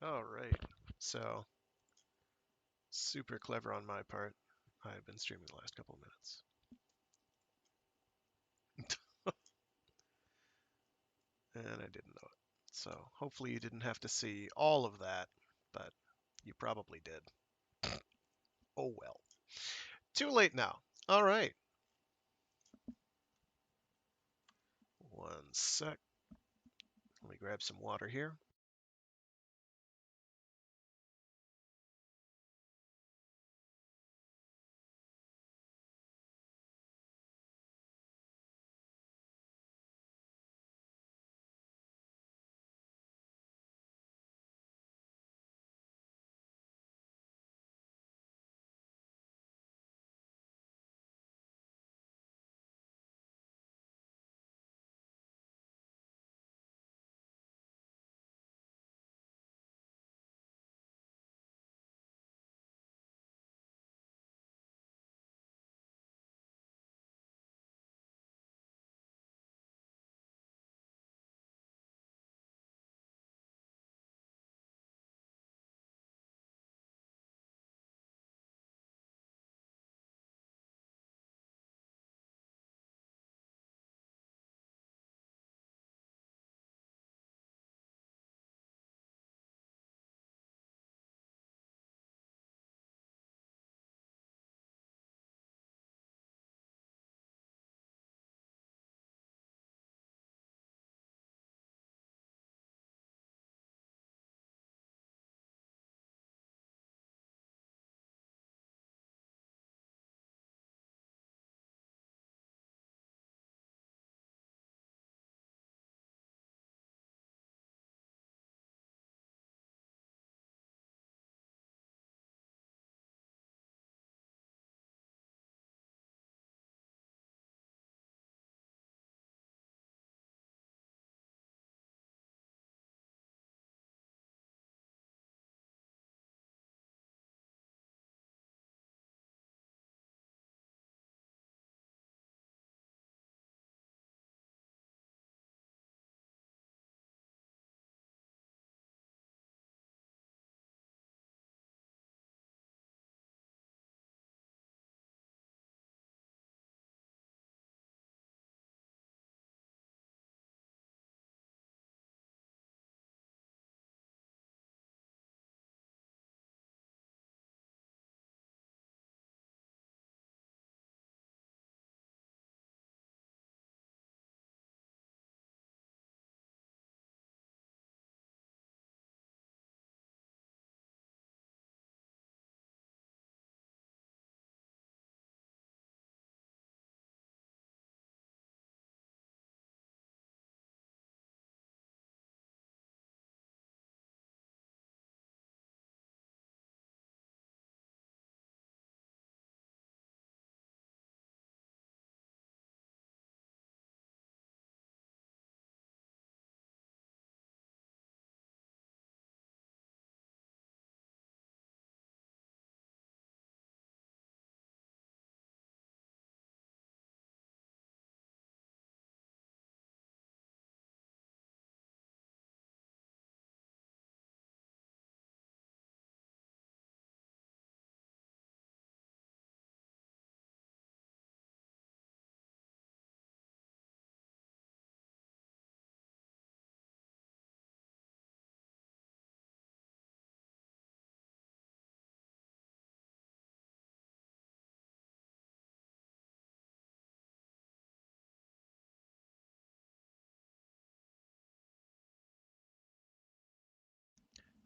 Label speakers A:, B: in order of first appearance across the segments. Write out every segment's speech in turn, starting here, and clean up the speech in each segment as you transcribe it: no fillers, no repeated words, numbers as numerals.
A: All right. So, super clever on my part. I've been streaming the last couple of minutes. And I didn't know it. So, hopefully you didn't have to see all of that, but you probably did. Oh well. Too late now. All right. One sec. Let me grab some water here.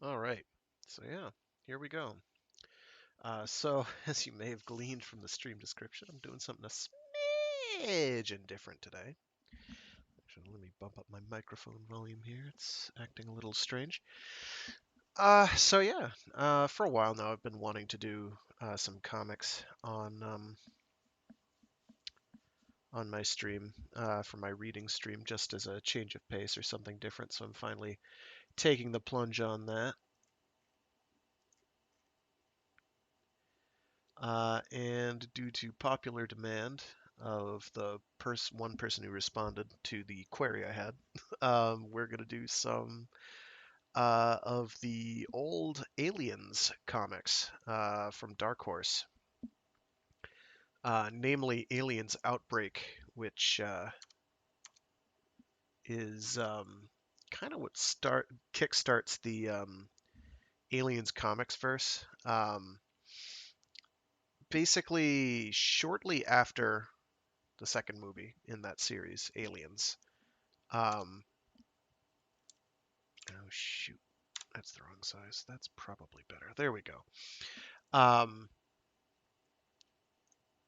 A: All right. So, yeah, here we go. So, as you may have gleaned from the stream description, I'm doing something a smidgen different today. Actually, let me bump up my microphone volume here. It's acting a little strange. So yeah, for a while now, I've been wanting to do some comics on my stream for my reading stream, just as a change of pace or something different. So I'm finally taking the plunge on that. And due to popular demand of the one person who responded to the query I had, we're gonna do some of the old Aliens comics from Dark Horse, namely Aliens Outbreak, which is kind of what kickstarts the Aliens comics verse. Basically, shortly after the second movie in that series, Aliens. Oh shoot, that's the wrong size. That's probably better. There we go. Um,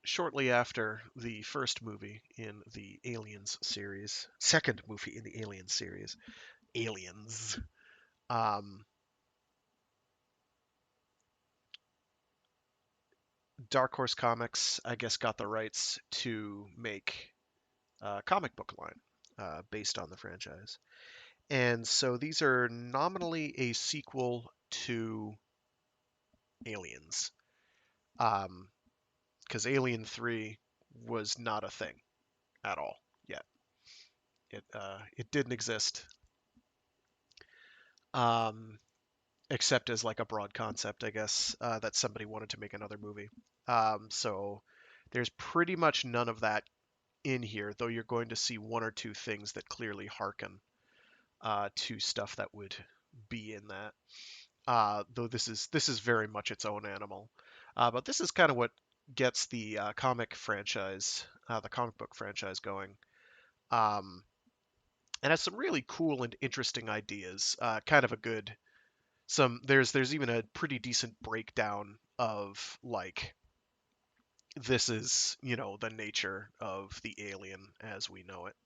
A: Shortly after the first movie in the Aliens series, second movie in the Aliens series, Aliens. Um, Dark Horse Comics, I guess, got the rights to make a comic book line based on the franchise. And so these are nominally a sequel to Aliens, because Alien 3 was not a thing at all yet. It didn't exist, um, except as like a broad concept, I guess, that somebody wanted to make another movie. So there's pretty much none of that in here, though you're going to see one or two things that clearly harken to stuff that would be in that. Though this is very much its own animal. But this is kind of what gets the the comic book franchise going. Um, and has some really cool and interesting ideas. Kind of a good there's even a pretty decent breakdown of like this is the nature of the alien as we know it.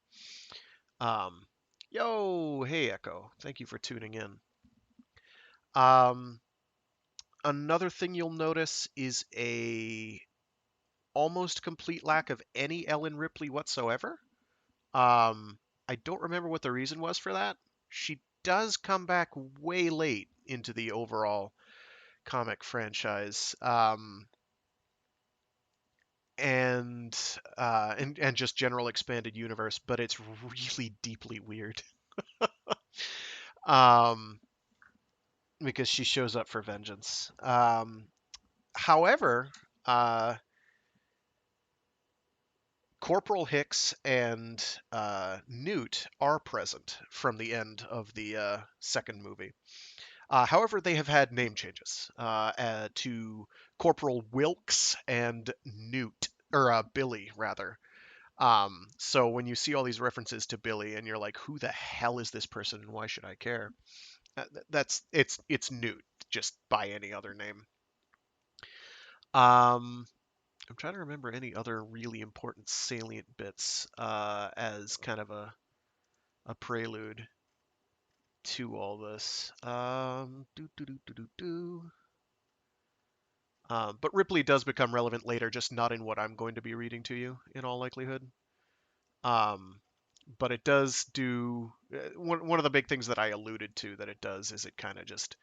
A: Um, Yo, hey Echo, thank you for tuning in. Um, Another thing you'll notice is a almost complete lack of any Ellen Ripley whatsoever. I don't remember what the reason was for that. She does come back way late into the overall comic franchise, and just general expanded universe, but it's really deeply weird. um, because she shows up for vengeance. However, uh, Corporal Hicks and Newt are present from the end of the second movie. However, they have had name changes to Corporal Wilkes and Newt, or Billy, rather. So when you see all these references to Billy, and you're like, "Who the hell is this person, and why should I care?" It's Newt, just by any other name. Um, I'm trying to remember any other really important salient bits as kind of a prelude to all this. But Ripley does become relevant later, just not in what I'm going to be reading to you, in all likelihood. Um, but it does do one of the big things that I alluded to that it does is it kind of just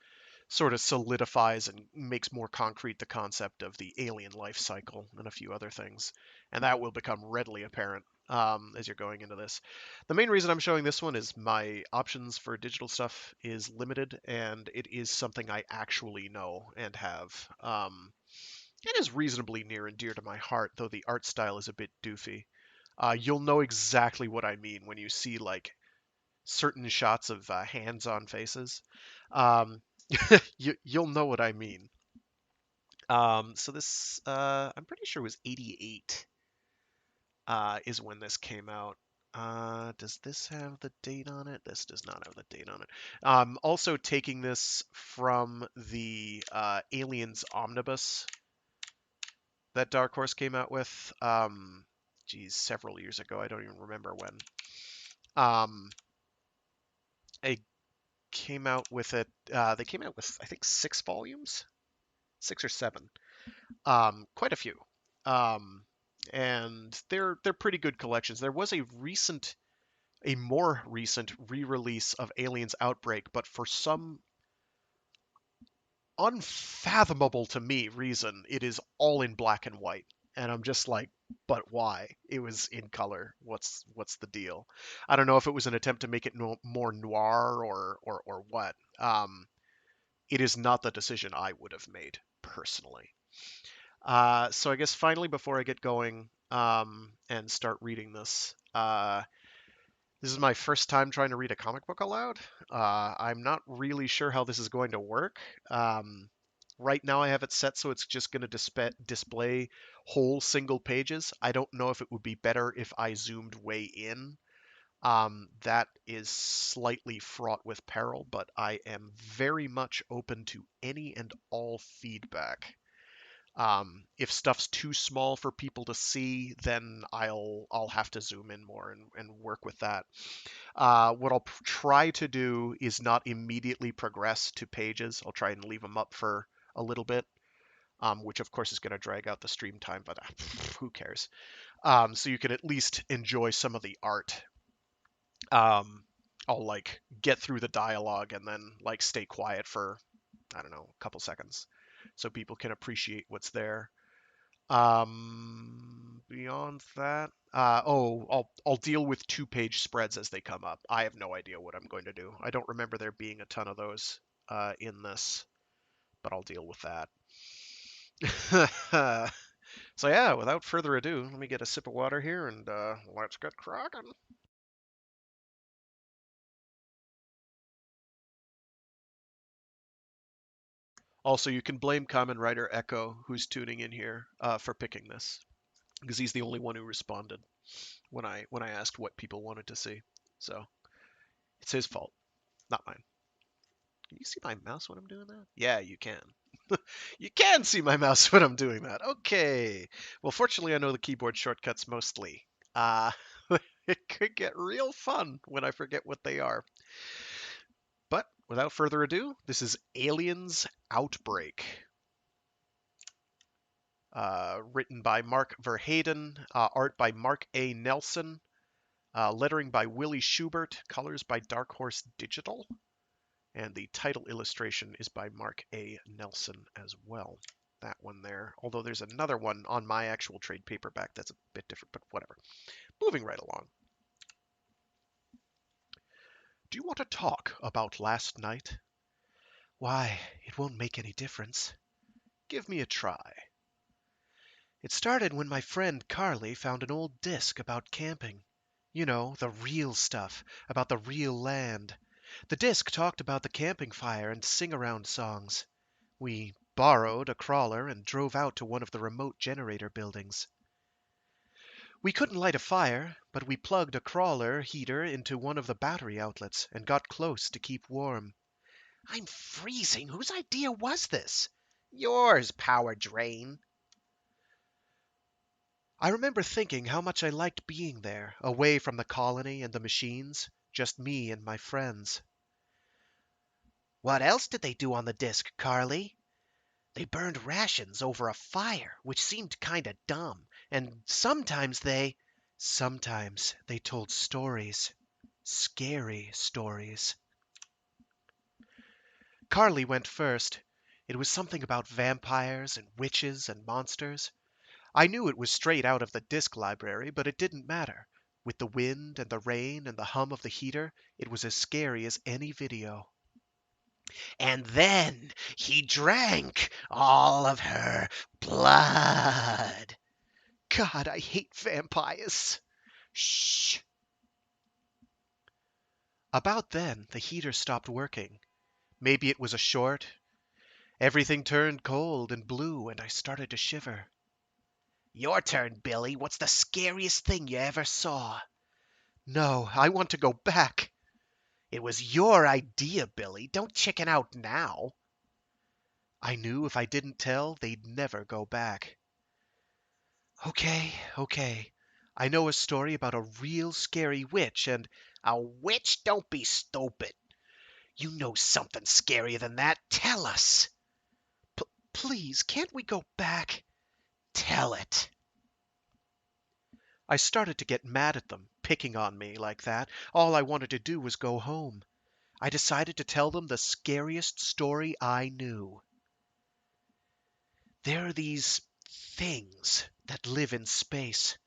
A: sort of solidifies and makes more concrete the concept of the alien life cycle and a few other things. And that will become readily apparent as you're going into this. The main reason I'm showing this one is my options for digital stuff is limited, and it is something I actually know and have. It is reasonably near and dear to my heart, though the art style is a bit doofy. You'll know exactly what I mean when you see like certain shots of hands-on faces. Um, you'll know what I mean. So this, I'm pretty sure was 88 is when this came out. Does this have the date on it? This does not have the date on it. Also taking this from the Aliens Omnibus that Dark Horse came out with. Several years ago. I don't even remember when. Um, I came out with it. They came out with I think 6 volumes, 6 or 7, quite a few, um, and they're pretty good collections. There was a more recent re-release of Aliens Outbreak, but for some unfathomable to me reason, it is all in black and white, And I'm just like, but why? It was in color. What's the deal? I don't know if it was an attempt to make it more noir or what. It is not the decision I would have made personally. So I guess finally, before I get going and start reading this, this is my first time trying to read a comic book aloud. I'm not really sure how this is going to work. Um, right now, I have it set so it's just going to display whole single pages. I don't know if it would be better if I zoomed way in. That is slightly fraught with peril, but I am very much open to any and all feedback. If stuff's too small for people to see, then I'll have to zoom in more and work with that. What I'll try to do is not immediately progress to pages. I'll try and leave them up for a little bit, which of course is going to drag out the stream time, but who cares? So you can at least enjoy some of the art. I'll like get through the dialogue and then like stay quiet for, I don't know, a couple seconds so people can appreciate what's there. Beyond that, I'll deal with 2-page spreads as they come up. I have no idea what I'm going to do. I don't remember there being a ton of those in this, but I'll deal with that. So yeah, without further ado, let me get a sip of water here and let's get cracking. Also, you can blame Common Writer Echo, who's tuning in here, for picking this, because he's the only one who responded when I asked what people wanted to see. So it's his fault, not mine. Can you see my mouse when I'm doing that? Yeah, you can. You can see my mouse when I'm doing that. Okay. Well, fortunately, I know the keyboard shortcuts mostly. Uh, it could get real fun when I forget what they are. But without further ado, this is Aliens Outbreak. Written by Mark Verheiden, art by Mark A. Nelson, lettering by Willie Schubert, colors by Dark Horse Digital, and the title illustration is by Mark A. Nelson as well. That one there. Although there's another one on my actual trade paperback that's a bit different, but whatever. Moving right along. Do you want to talk about last night? Why, it won't make any difference. Give me a try. It started when my friend Carly found an old disc about camping. You know, the real stuff, about the real land. The disc talked about the camping fire and sing-around songs. We borrowed a crawler and drove out to one of the remote generator buildings. We couldn't light a fire, but we plugged a crawler heater into one of the battery outlets and got close to keep warm. I'm freezing. Whose idea was this? Yours, power drain. I remember thinking how much I liked being there, away from the colony and the machines, just me and my friends. What else did they do on the disc, Carly? They burned rations over a fire, which seemed kinda dumb, and sometimes they told stories. Scary stories. Carly went first. It was something about vampires and witches and monsters. I knew it was straight out of the disc library, but it didn't matter. With the wind and the rain and the hum of the heater, it was as scary as any video. And then he drank all of her blood. God, I hate vampires. Shh. About then, the heater stopped working. Maybe it was a short. Everything turned cold and blue, and I started to shiver. Your turn, Billy. What's the scariest thing you ever saw? No, I want to go back. It was your idea, Billy. Don't chicken out now. I knew if I didn't tell, they'd never go back. Okay. I know a story about a real scary witch and... A witch? Don't be stupid. You know something scarier than that. Tell us. Please, can't we go back? Tell it. I started to get mad at them, picking on me like that. All I wanted to do was go home. I decided to tell them the scariest story I knew. There are these things that live in space.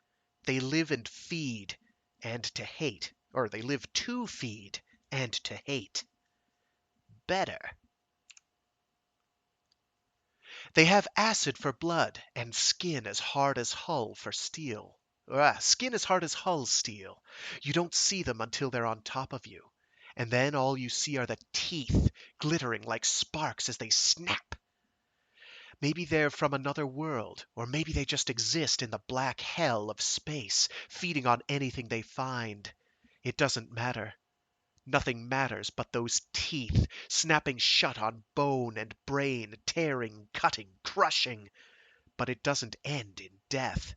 A: They live and feed and to hate. Or they live to feed and to hate. Better. They have acid for blood and skin as hard as hull for steel. Skin as hard as hull steel. You don't see them until they're on top of you. And then all you see are the teeth glittering like sparks as they snap. Maybe they're from another world, or maybe they just exist in the black hell of space, feeding on anything they find. It doesn't matter. Nothing matters but those teeth, snapping shut on bone and brain, tearing, cutting, crushing. But it doesn't end in death.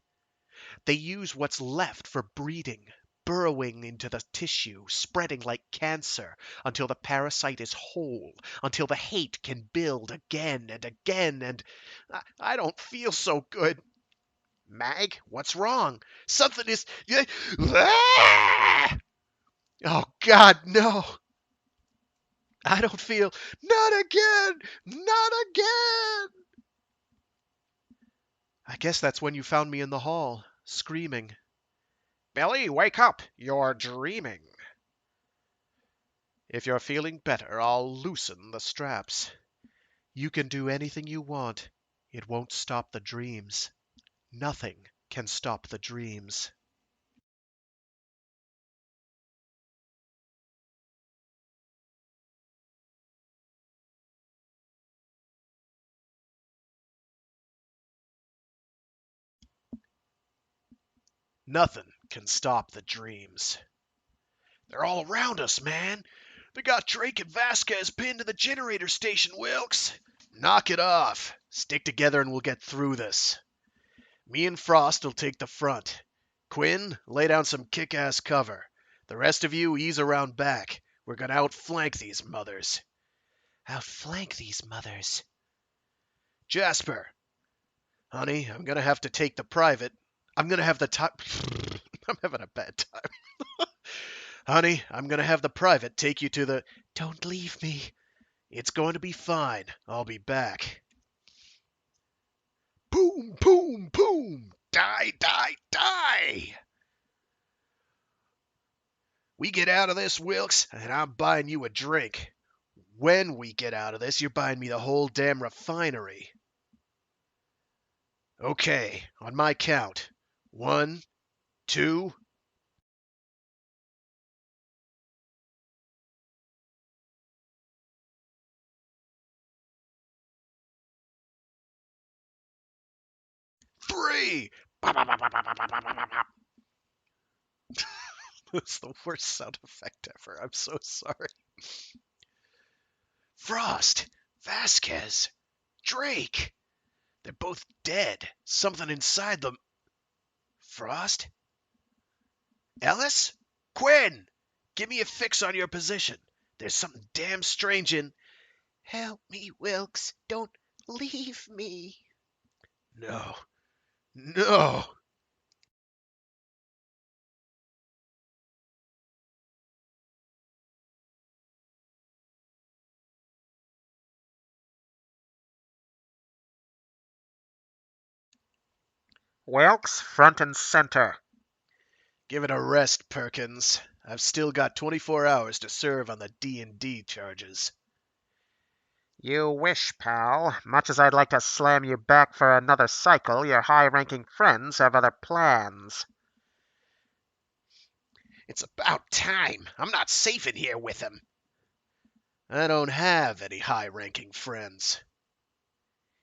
A: They use what's left for breeding, burrowing into the tissue, spreading like cancer, until the parasite is whole, until the hate can build again and again, and I don't feel so good. Mag, what's wrong? Something is... Oh, God, no. I don't feel... Not again! Not again! I guess that's when you found me in the hall, screaming. Billy, wake up! You're dreaming. If you're feeling better, I'll loosen the straps. You can do anything you want. It won't stop the dreams. Nothing can stop the dreams. Nothing can stop the dreams. They're all around us, man. They got Drake and Vasquez pinned to the generator station, Wilkes. Knock it off. Stick together and we'll get through this. Me and Frost will take the front. Quinn, lay down some kick-ass cover. The rest of you ease around back. We're gonna outflank these mothers. Outflank these mothers. Jasper. Honey, I'm gonna have to take the private. I'm gonna have the time. I'm having a bad time. Honey, I'm gonna have the private take you to the... Don't leave me. It's going to be fine. I'll be back. Boom, boom, boom. Die, die, die. We get out of this, Wilkes, and I'm buying you a drink. When we get out of this, you're buying me the whole damn refinery. Okay, on my count. 1, 2... 3! That's the worst sound effect ever. I'm so sorry. Frost! Vasquez! Drake! They're both dead. Something inside them. Frost? Ellis? Quinn! Give me a fix on your position. There's something damn strange in... Help me, Wilkes. Don't leave me. No. No!
B: Wilkes, front and center.
A: Give it a rest, Perkins. I've still got 24 hours to serve on the D&D charges.
B: You wish, pal. Much as I'd like to slam you back for another cycle, your high-ranking friends have other plans.
A: It's about time. I'm not safe in here with him. I don't have any high-ranking friends.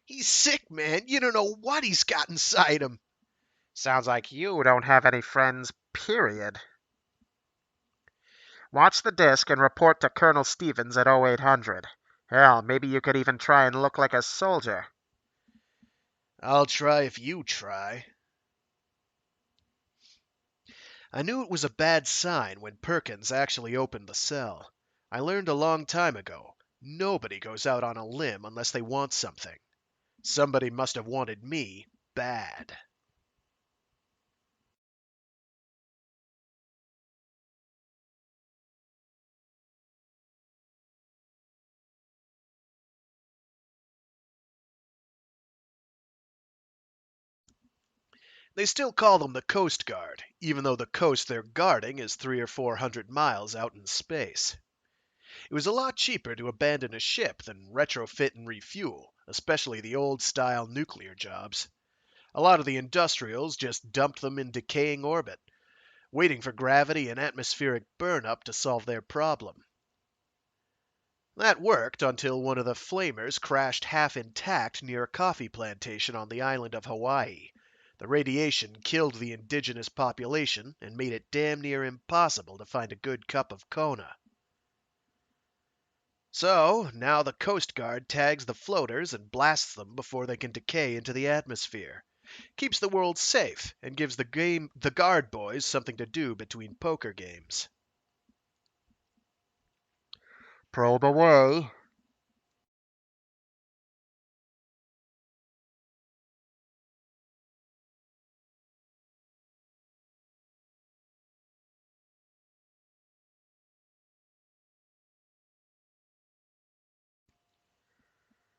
A: He's sick, man. You don't know what he's got inside him.
B: Sounds like you don't have any friends, period. Watch the disc and report to Colonel Stevens at 0800. Hell, maybe you could even try and look like a soldier.
A: I'll try if you try. I knew it was a bad sign when Perkins actually opened the cell. I learned a long time ago, nobody goes out on a limb unless they want something. Somebody must have wanted me bad. They still call them the Coast Guard, even though the coast they're guarding is 300 or 400 miles out in space. It was a lot cheaper to abandon a ship than retrofit and refuel, especially the old-style nuclear jobs. A lot of the industrials just dumped them in decaying orbit, waiting for gravity and atmospheric burnup to solve their problem. That worked until one of the flamers crashed half intact near a coffee plantation on the island of Hawaii. The radiation killed the indigenous population and made it damn near impossible to find a good cup of Kona. So, now the Coast Guard tags the floaters and blasts them before they can decay into the atmosphere. Keeps the world safe and gives the guard boys something to do between poker games.
B: Probe away.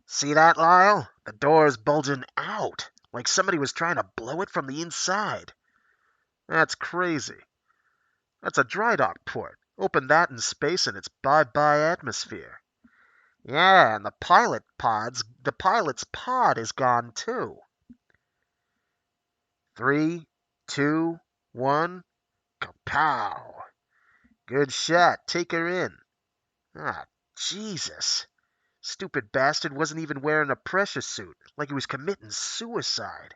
B: See that, Lyle? The door is bulging out, like somebody was trying to blow it from the inside. That's crazy. That's a dry dock port. Open that in space and it's bye-bye atmosphere. Yeah, and the pilot's pod is gone too. 3, 2, 1, kapow. Good shot. Take her in. Ah, Jesus. Stupid bastard wasn't even wearing a pressure suit, like he was committing suicide.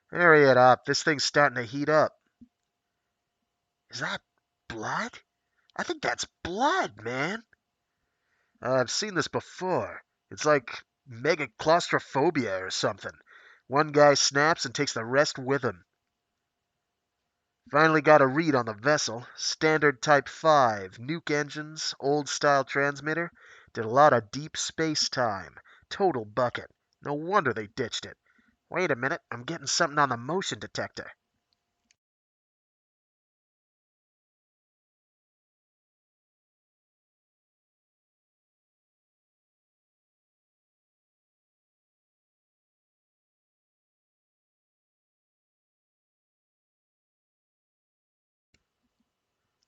B: Hurry it up. This thing's starting to heat up. Is that blood? I think that's blood, man. I've seen this before. It's like mega claustrophobia or something. One guy snaps and takes the rest with him. Finally got a read on the vessel. Standard Type 5, nuke engines, old style transmitter. Did a lot of deep space time. Total bucket. No wonder they ditched it. Wait a minute, I'm getting something on the motion detector.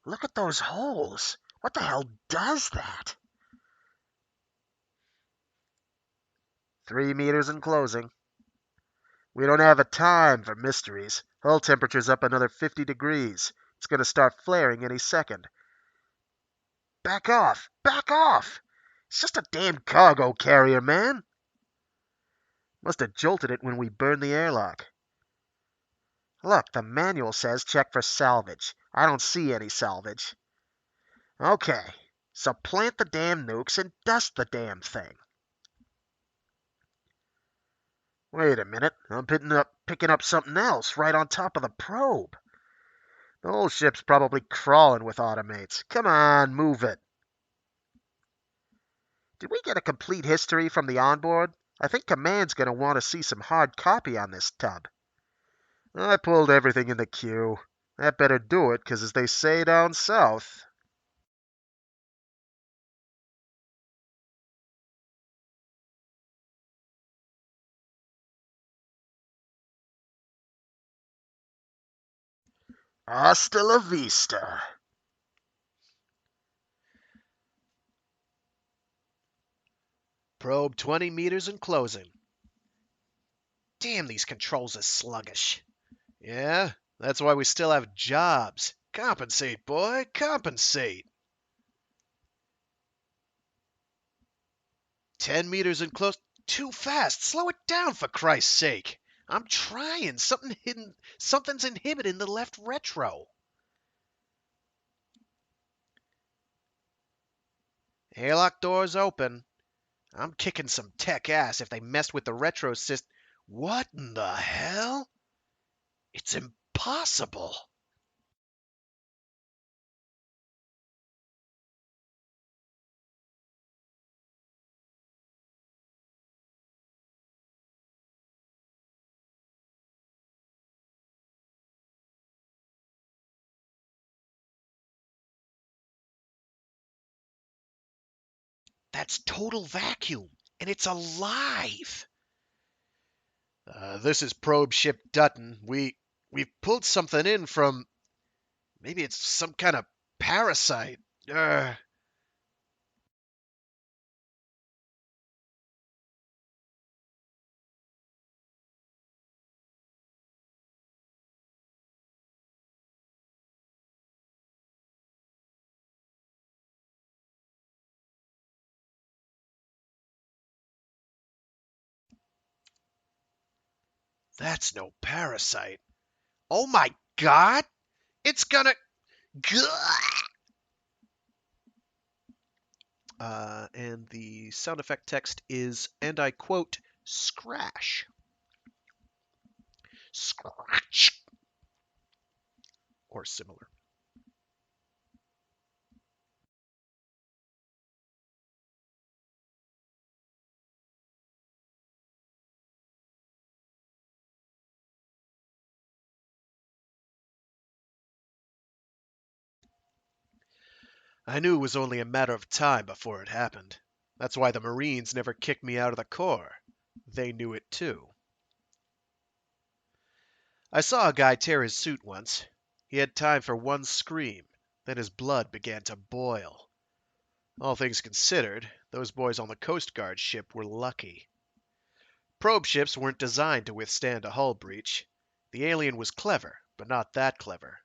B: Look at those holes. What the hell does that? 3 meters and closing. We don't have a time for mysteries. Hull temperature's up another 50 degrees. It's gonna start flaring any second. Back off! Back off! It's just a damn cargo carrier, man. Must have jolted it when we burned the airlock. Look, the manual says check for salvage. I don't see any salvage. Okay, so plant the damn nukes and dust the damn thing. Wait a minute, I'm picking up something else right on top of the probe. The whole ship's probably crawling with automates. Come on, move it. Did we get a complete history from the onboard? I think Command's gonna want to see some hard copy on this tub. I pulled everything in the queue. That better do it, 'cause as they say down south. Hasta la vista.
A: Probe 20 meters and closing. Damn, these controls are sluggish. Yeah, that's why we still have jobs. Compensate, boy, compensate. 10 meters and close. Too fast. Slow it down, for Christ's sake. I'm trying. Something's inhibiting the left retro. Airlock doors open. I'm kicking some tech ass if they messed with the retro system. What in the hell? It's impossible. That's total vacuum, and it's alive. This is probe ship Dutton. We've pulled something in from. Maybe it's some kind of parasite. Ugh. That's no parasite. Oh my god! It's gonna. And the sound effect text is, and I quote, scratch. Scratch. Or similar. I knew it was only a matter of time before it happened. That's why the Marines never kicked me out of the Corps. They knew it too. I saw a guy tear his suit once. He had time for one scream, then his blood began to boil. All things considered, those boys on the Coast Guard ship were lucky. Probe ships weren't designed to withstand a hull breach. The alien was clever, but not that clever.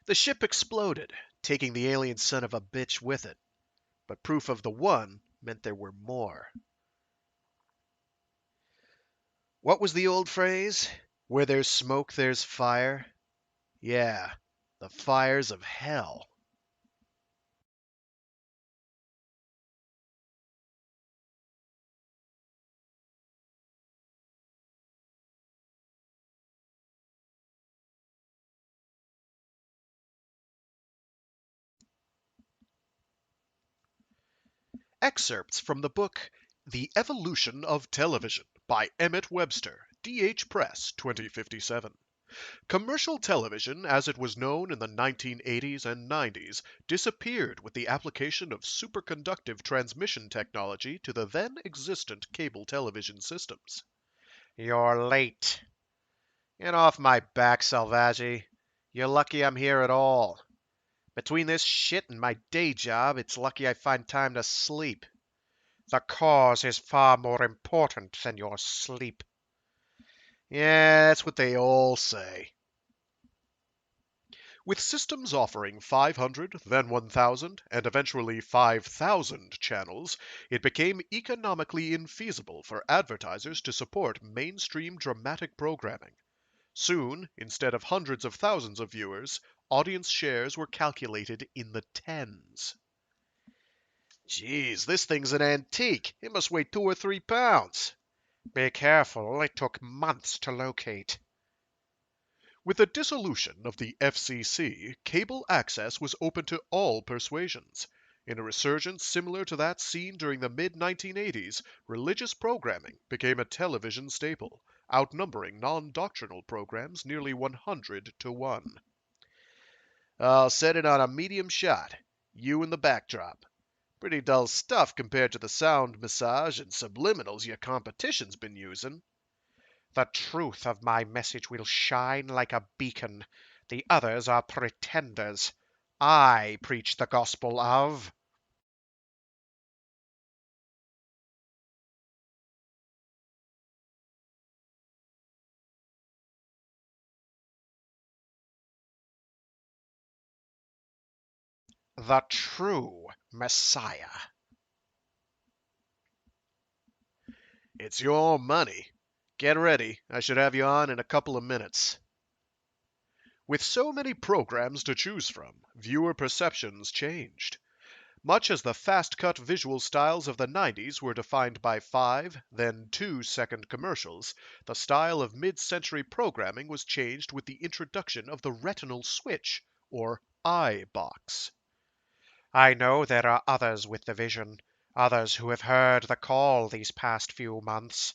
A: The ship exploded, taking the alien son of a bitch with it. But proof of the one meant there were more. What was the old phrase? Where there's smoke, there's fire? Yeah, the fires of hell. Excerpts from the book The Evolution of Television by Emmett Webster, D.H. Press, 2057. Commercial television, as it was known in the 1980s and 90s, disappeared with the application of superconductive transmission technology to the then existent cable television systems. You're late. Get off my back, Salvaggi. You're lucky I'm here at all. Between this shit and my day job, it's lucky I find time to sleep. The cause is far more important than your sleep. Yeah, that's what they all say. With systems offering 500, then 1,000, and eventually 5,000 channels, it became economically infeasible for advertisers to support mainstream dramatic programming. Soon, instead of hundreds of thousands of viewers, audience shares were calculated in the tens. Geez, this thing's an antique. It must weigh 2 or 3 pounds. Be careful, it took months to locate. With the dissolution of the FCC, cable access was open to all persuasions. In a resurgence similar to that seen during the mid-1980s, religious programming became a television staple, outnumbering non-doctrinal programs nearly 100 to 1. I'll set it on a medium shot. You in the backdrop. Pretty dull stuff compared to the sound massage and subliminals your competition's been using. The truth of my message will shine like a beacon. The others are pretenders. I preach the gospel of the true Messiah. It's your money. Get ready. I should have you on in a couple of minutes. With so many programs to choose from, viewer perceptions changed. Much as the fast-cut visual styles of the 90s were defined by 5, then 2-second commercials, the style of mid-century programming was changed with the introduction of the retinal switch, or eye box. I know there are others with the vision, others who have heard the call these past few months.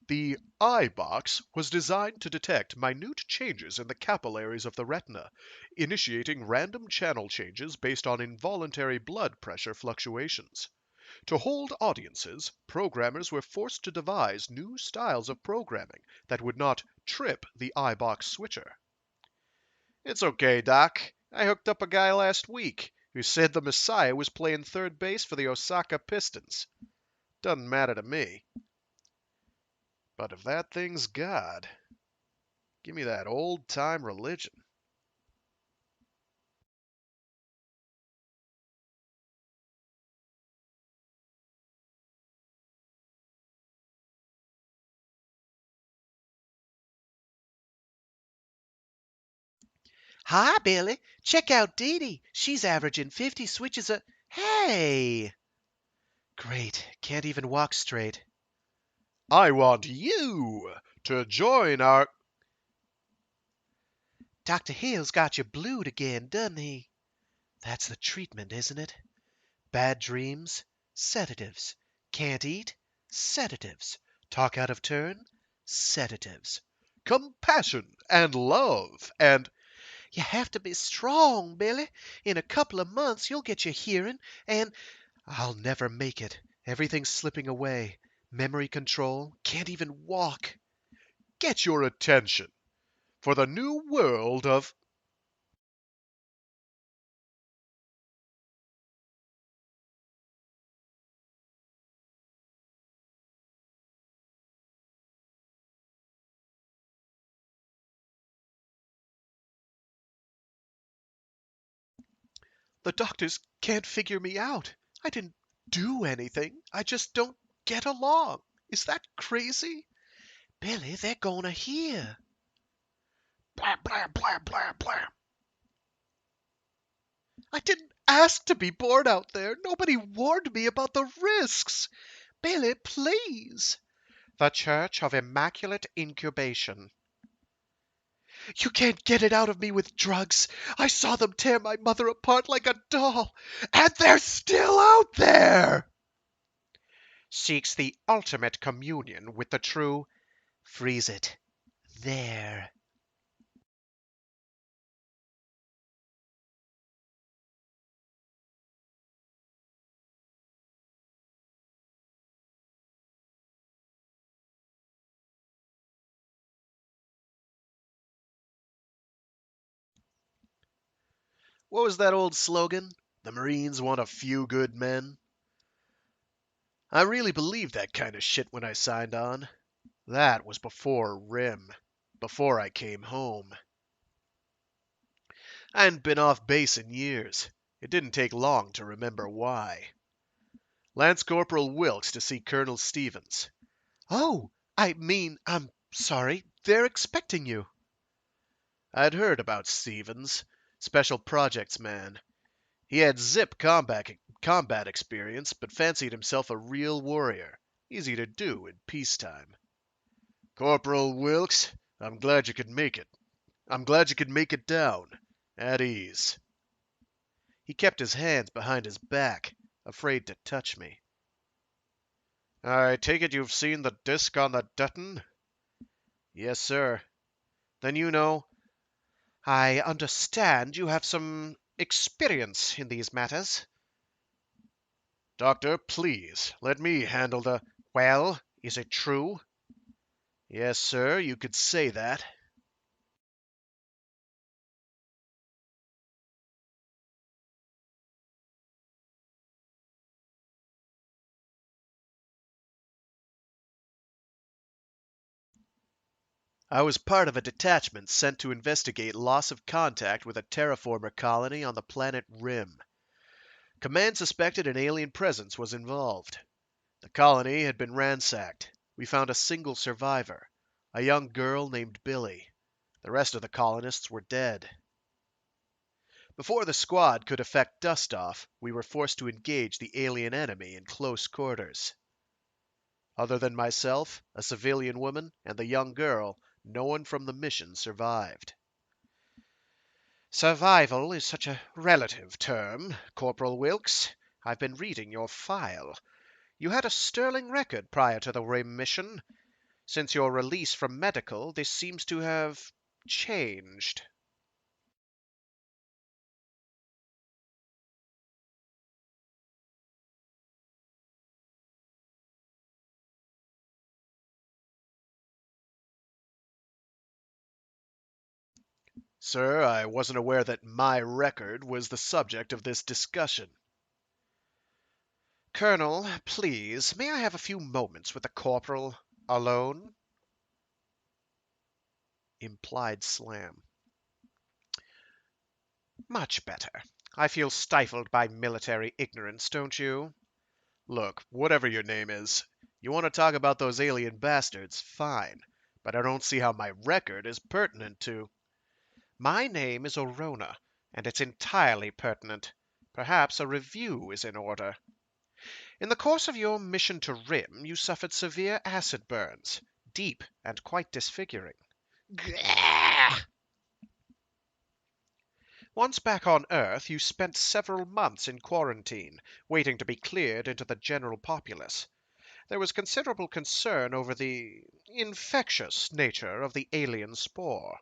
A: The eye box was designed to detect minute changes in the capillaries of the retina, initiating random channel changes based on involuntary blood pressure fluctuations. To hold audiences, programmers were forced to devise new styles of programming that would not trip the iBox switcher. It's okay, Doc. I hooked up a guy last week who said the Messiah was playing third base for the Osaka Pistons. Doesn't matter to me. But if that thing's God, give me that old-time religion.
C: Hi, Billy. Check out Dee Dee. She's averaging 50 switches a... Hey! Great. Can't even walk straight.
A: I want you to join our...
C: Dr. Hill's got you blued again, doesn't he? That's the treatment, isn't it? Bad dreams, sedatives. Can't eat, sedatives. Talk out of turn, sedatives.
A: compassion and love and...
C: You have to be strong, Billy. In a couple of months you'll get your hearing, and I'll never make it. Everything's slipping away. Memory control. Can't even walk.
A: Get your attention for the new world of...
C: The doctors can't figure me out. I didn't do anything. I just don't get along. Is that crazy? Billy, they're gonna hear.
A: Blam, blam, blam, blam, blam.
C: I didn't ask to be born out there. Nobody warned me about the risks. Billy, please. The Church of Immaculate Incubation. You can't get it out of me with drugs. I saw them tear my mother apart like a doll, and they're still out there. Seeks the ultimate communion with the true. Freeze it. There.
A: What was that old slogan? The Marines want a few good men. I really believed that kind of shit when I signed on. That was before RIM, before I came home. I hadn't been off base in years. It didn't take long to remember why. Lance Corporal Wilkes to see Colonel Stevens.
C: Oh, I'm sorry. They're expecting you.
A: I'd heard about Stevens, special projects man. He had zip combat experience, but fancied himself a real warrior. Easy to do in peacetime. Corporal Wilkes, I'm glad you could make it. I'm glad you could make it down. At ease. He kept his hands behind his back, afraid to touch me. I take it you've seen the disc on the Dutton? Yes, sir. Then you know.
C: I understand you have some experience in these matters.
A: Doctor, please, let me handle the...
C: Well, is it true?
A: Yes, sir, you could say that. I was part of a detachment sent to investigate loss of contact with a terraformer colony on the planet Rim. Command suspected an alien presence was involved. The colony had been ransacked. We found a single survivor, a young girl named Billy. The rest of the colonists were dead. Before the squad could effect dust-off, we were forced to engage the alien enemy in close quarters. Other than myself, a civilian woman, and the young girl, no one from the mission survived.
C: Survival is such a relative term, Corporal Wilkes. I've been reading your file. You had a sterling record prior to the Rim mission. Since your release from medical, this seems to have changed.
A: Sir, I wasn't aware that my record was the subject of this discussion.
C: Colonel, please, may I have a few moments with the corporal alone?
A: Implied slam.
C: Much better. I feel stifled by military ignorance, don't you?
A: Look, whatever your name is, you want to talk about those alien bastards, fine. But I don't see how my record is pertinent to...
C: My name is Orona, and it's entirely pertinent. Perhaps a review is in order. In the course of your mission to Rim, you suffered severe acid burns, deep and quite disfiguring. Gah! Once back on Earth, you spent several months in quarantine, waiting to be cleared into the general populace. There was considerable concern over the infectious nature of the alien spore.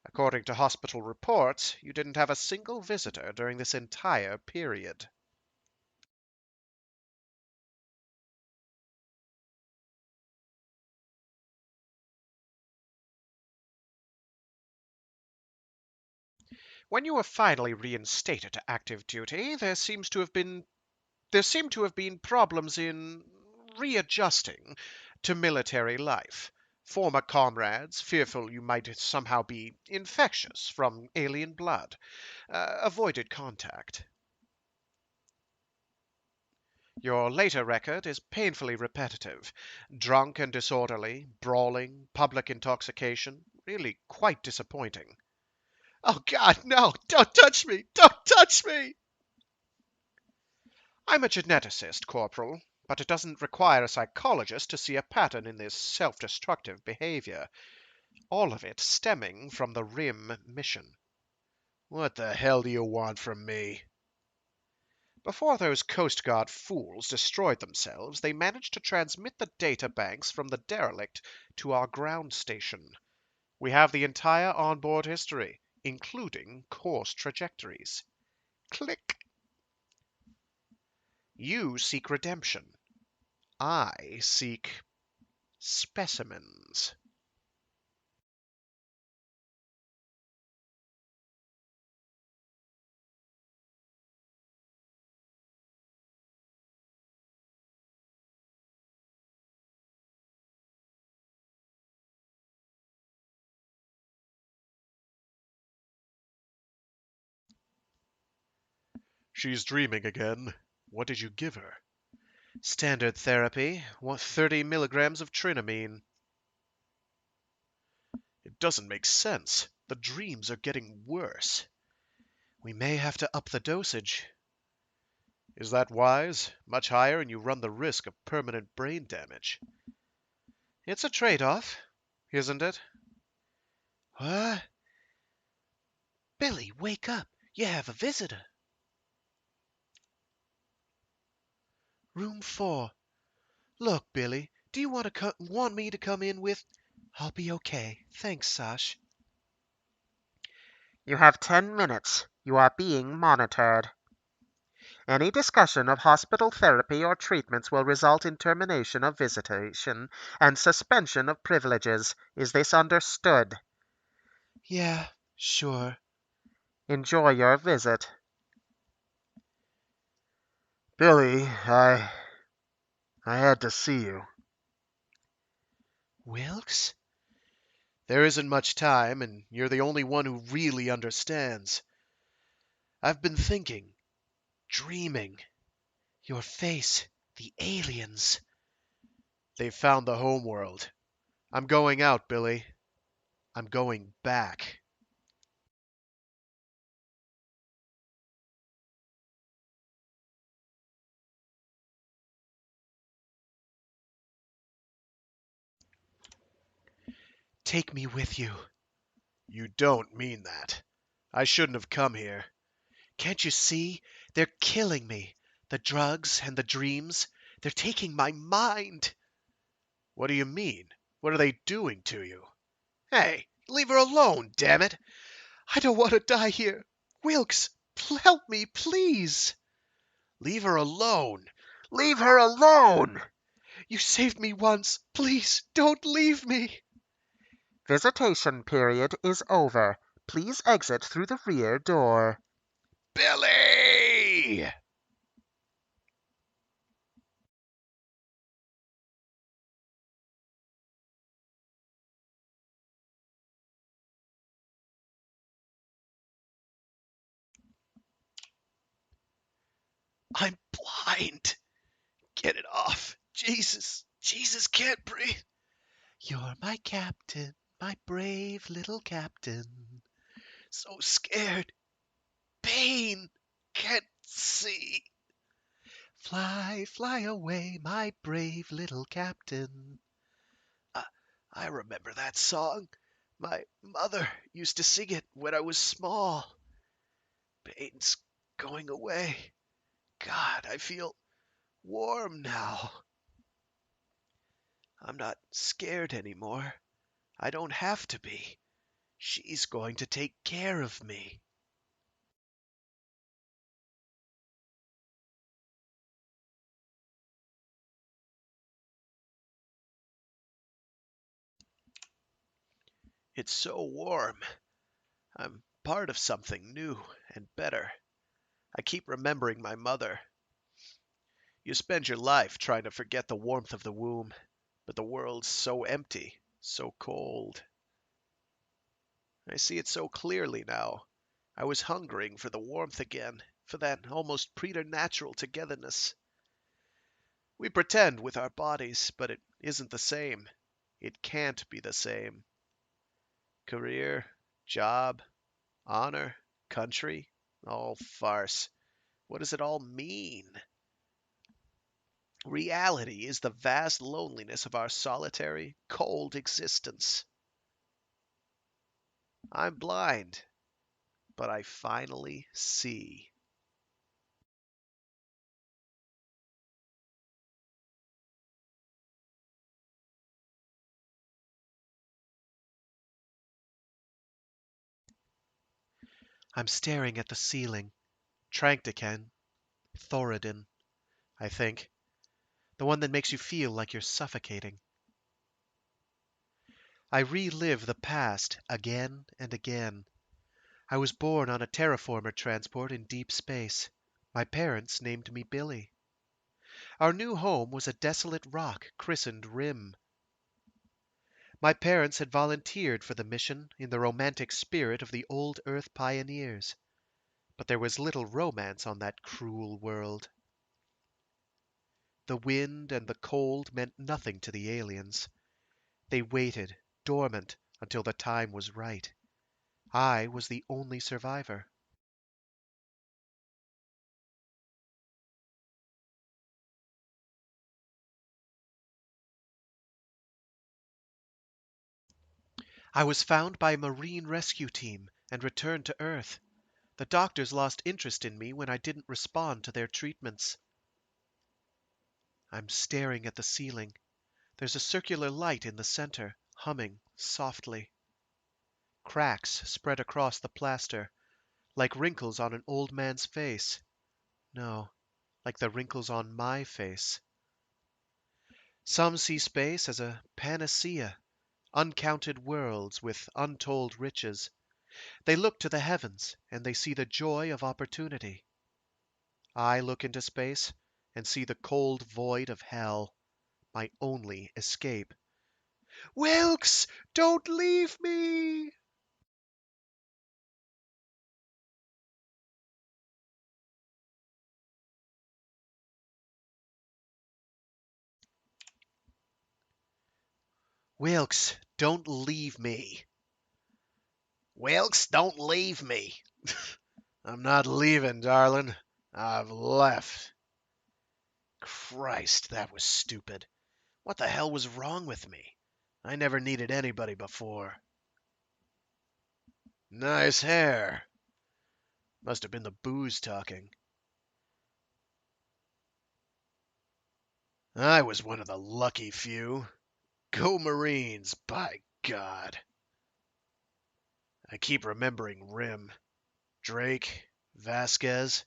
C: According to hospital reports, you didn't have a single visitor during this entire period. When you were finally reinstated to active duty, there seemed to have been problems in readjusting to military life. Former comrades, fearful you might somehow be infectious from alien blood, avoided contact. Your later record is painfully repetitive. Drunk and disorderly, brawling, public intoxication, really quite disappointing. Oh, God, no! Don't touch me! Don't touch me! I'm a geneticist, Corporal, but it doesn't require a psychologist to see a pattern in this self-destructive behavior, all of it stemming from the RIM mission.
A: What the hell do you want from me?
C: Before those Coast Guard fools destroyed themselves, they managed to transmit the data banks from the derelict to our ground station. We have the entire onboard history, including course trajectories. Click. You seek redemption. I seek specimens.
A: She's dreaming again. What did you give her?
C: Standard therapy, 30 milligrams of trinamine.
A: It doesn't make sense. The dreams are getting worse.
C: We may have to up the dosage.
A: Is that wise? Much higher and you run the risk of permanent brain damage.
C: It's a trade-off, isn't it?
B: What? Billy, wake up. You have a visitor.
C: Room 4. Look, Billy, do you want me to come in with... I'll be okay. Thanks, Sash.
B: You have 10 minutes. You are being monitored. Any discussion of hospital therapy or treatments will result in termination of visitation and suspension of privileges. Is this understood?
C: Yeah, sure.
B: Enjoy your visit. Billy, I had to see you.
C: Wilkes?
A: There isn't much time, and you're the only one who really understands. I've been thinking, dreaming.
C: Your face. The aliens.
A: They've found the homeworld. I'm going out, Billy. I'm going back.
C: Take me with you.
A: You don't mean that. I shouldn't have come here.
C: Can't you see? They're killing me. The drugs and the dreams. They're taking my mind.
A: What do you mean? What are they doing to you?
C: Hey, leave her alone, damn it! I don't want to die here. Wilkes, help me, please.
A: Leave her alone.
B: Leave her alone!
C: You saved me once. Please, don't leave me.
B: Visitation period is over. Please exit through the rear door.
C: Billy! I'm blind. Get it off. Jesus. Jesus can't breathe. You're my captain, my brave little captain. So scared. Pain. Can't see. Fly, fly away, my brave little captain. Uh, I remember that song. My mother used to sing it when I was small. Pain's going away. God, I feel warm now. I'm not scared anymore. I don't have to be. She's going to take care of me. It's so warm. I'm part of something new and better. I keep remembering my mother. You spend your life trying to forget the warmth of the womb, but the world's so empty, so cold. I see it so clearly now. I was hungering for the warmth again, for that almost preternatural togetherness. We pretend with our bodies, but it isn't the same. It can't be the same. Career, job, honor, country, all farce. What does it all mean? Reality is the vast loneliness of our solitary, cold existence. I'm blind, but I finally see. I'm staring at the ceiling. Tranctican, Thoradin, I think. The one that makes you feel like you're suffocating. I relive the past again and again. I was born on a terraformer transport in deep space. My parents named me Billy. Our new home was a desolate rock christened Rim. My parents had volunteered for the mission in the romantic spirit of the old Earth pioneers, but there was little romance on that cruel world. The wind and the cold meant nothing to the aliens. They waited, dormant, until the time was right. I was the only survivor. I was found by a marine rescue team and returned to Earth. The doctors lost interest in me when I didn't respond to their treatments. I'm staring at the ceiling. There's a circular light in the center, humming softly. Cracks spread across the plaster, like wrinkles on an old man's face. No, like the wrinkles on my face. Some see space as a panacea, uncounted worlds with untold riches. They look to the heavens and they see the joy of opportunity. I look into space and see the cold void of hell, my only escape. Wilkes, don't leave me! Wilkes, don't leave me. Wilkes, don't leave me. I'm not leaving, darling. I've left. Christ, that was stupid. What the hell was wrong with me? I never needed anybody before. Nice hair. Must have been the booze talking. I was one of the lucky few. Go Marines, by God. I keep remembering Rim, Drake, Vasquez,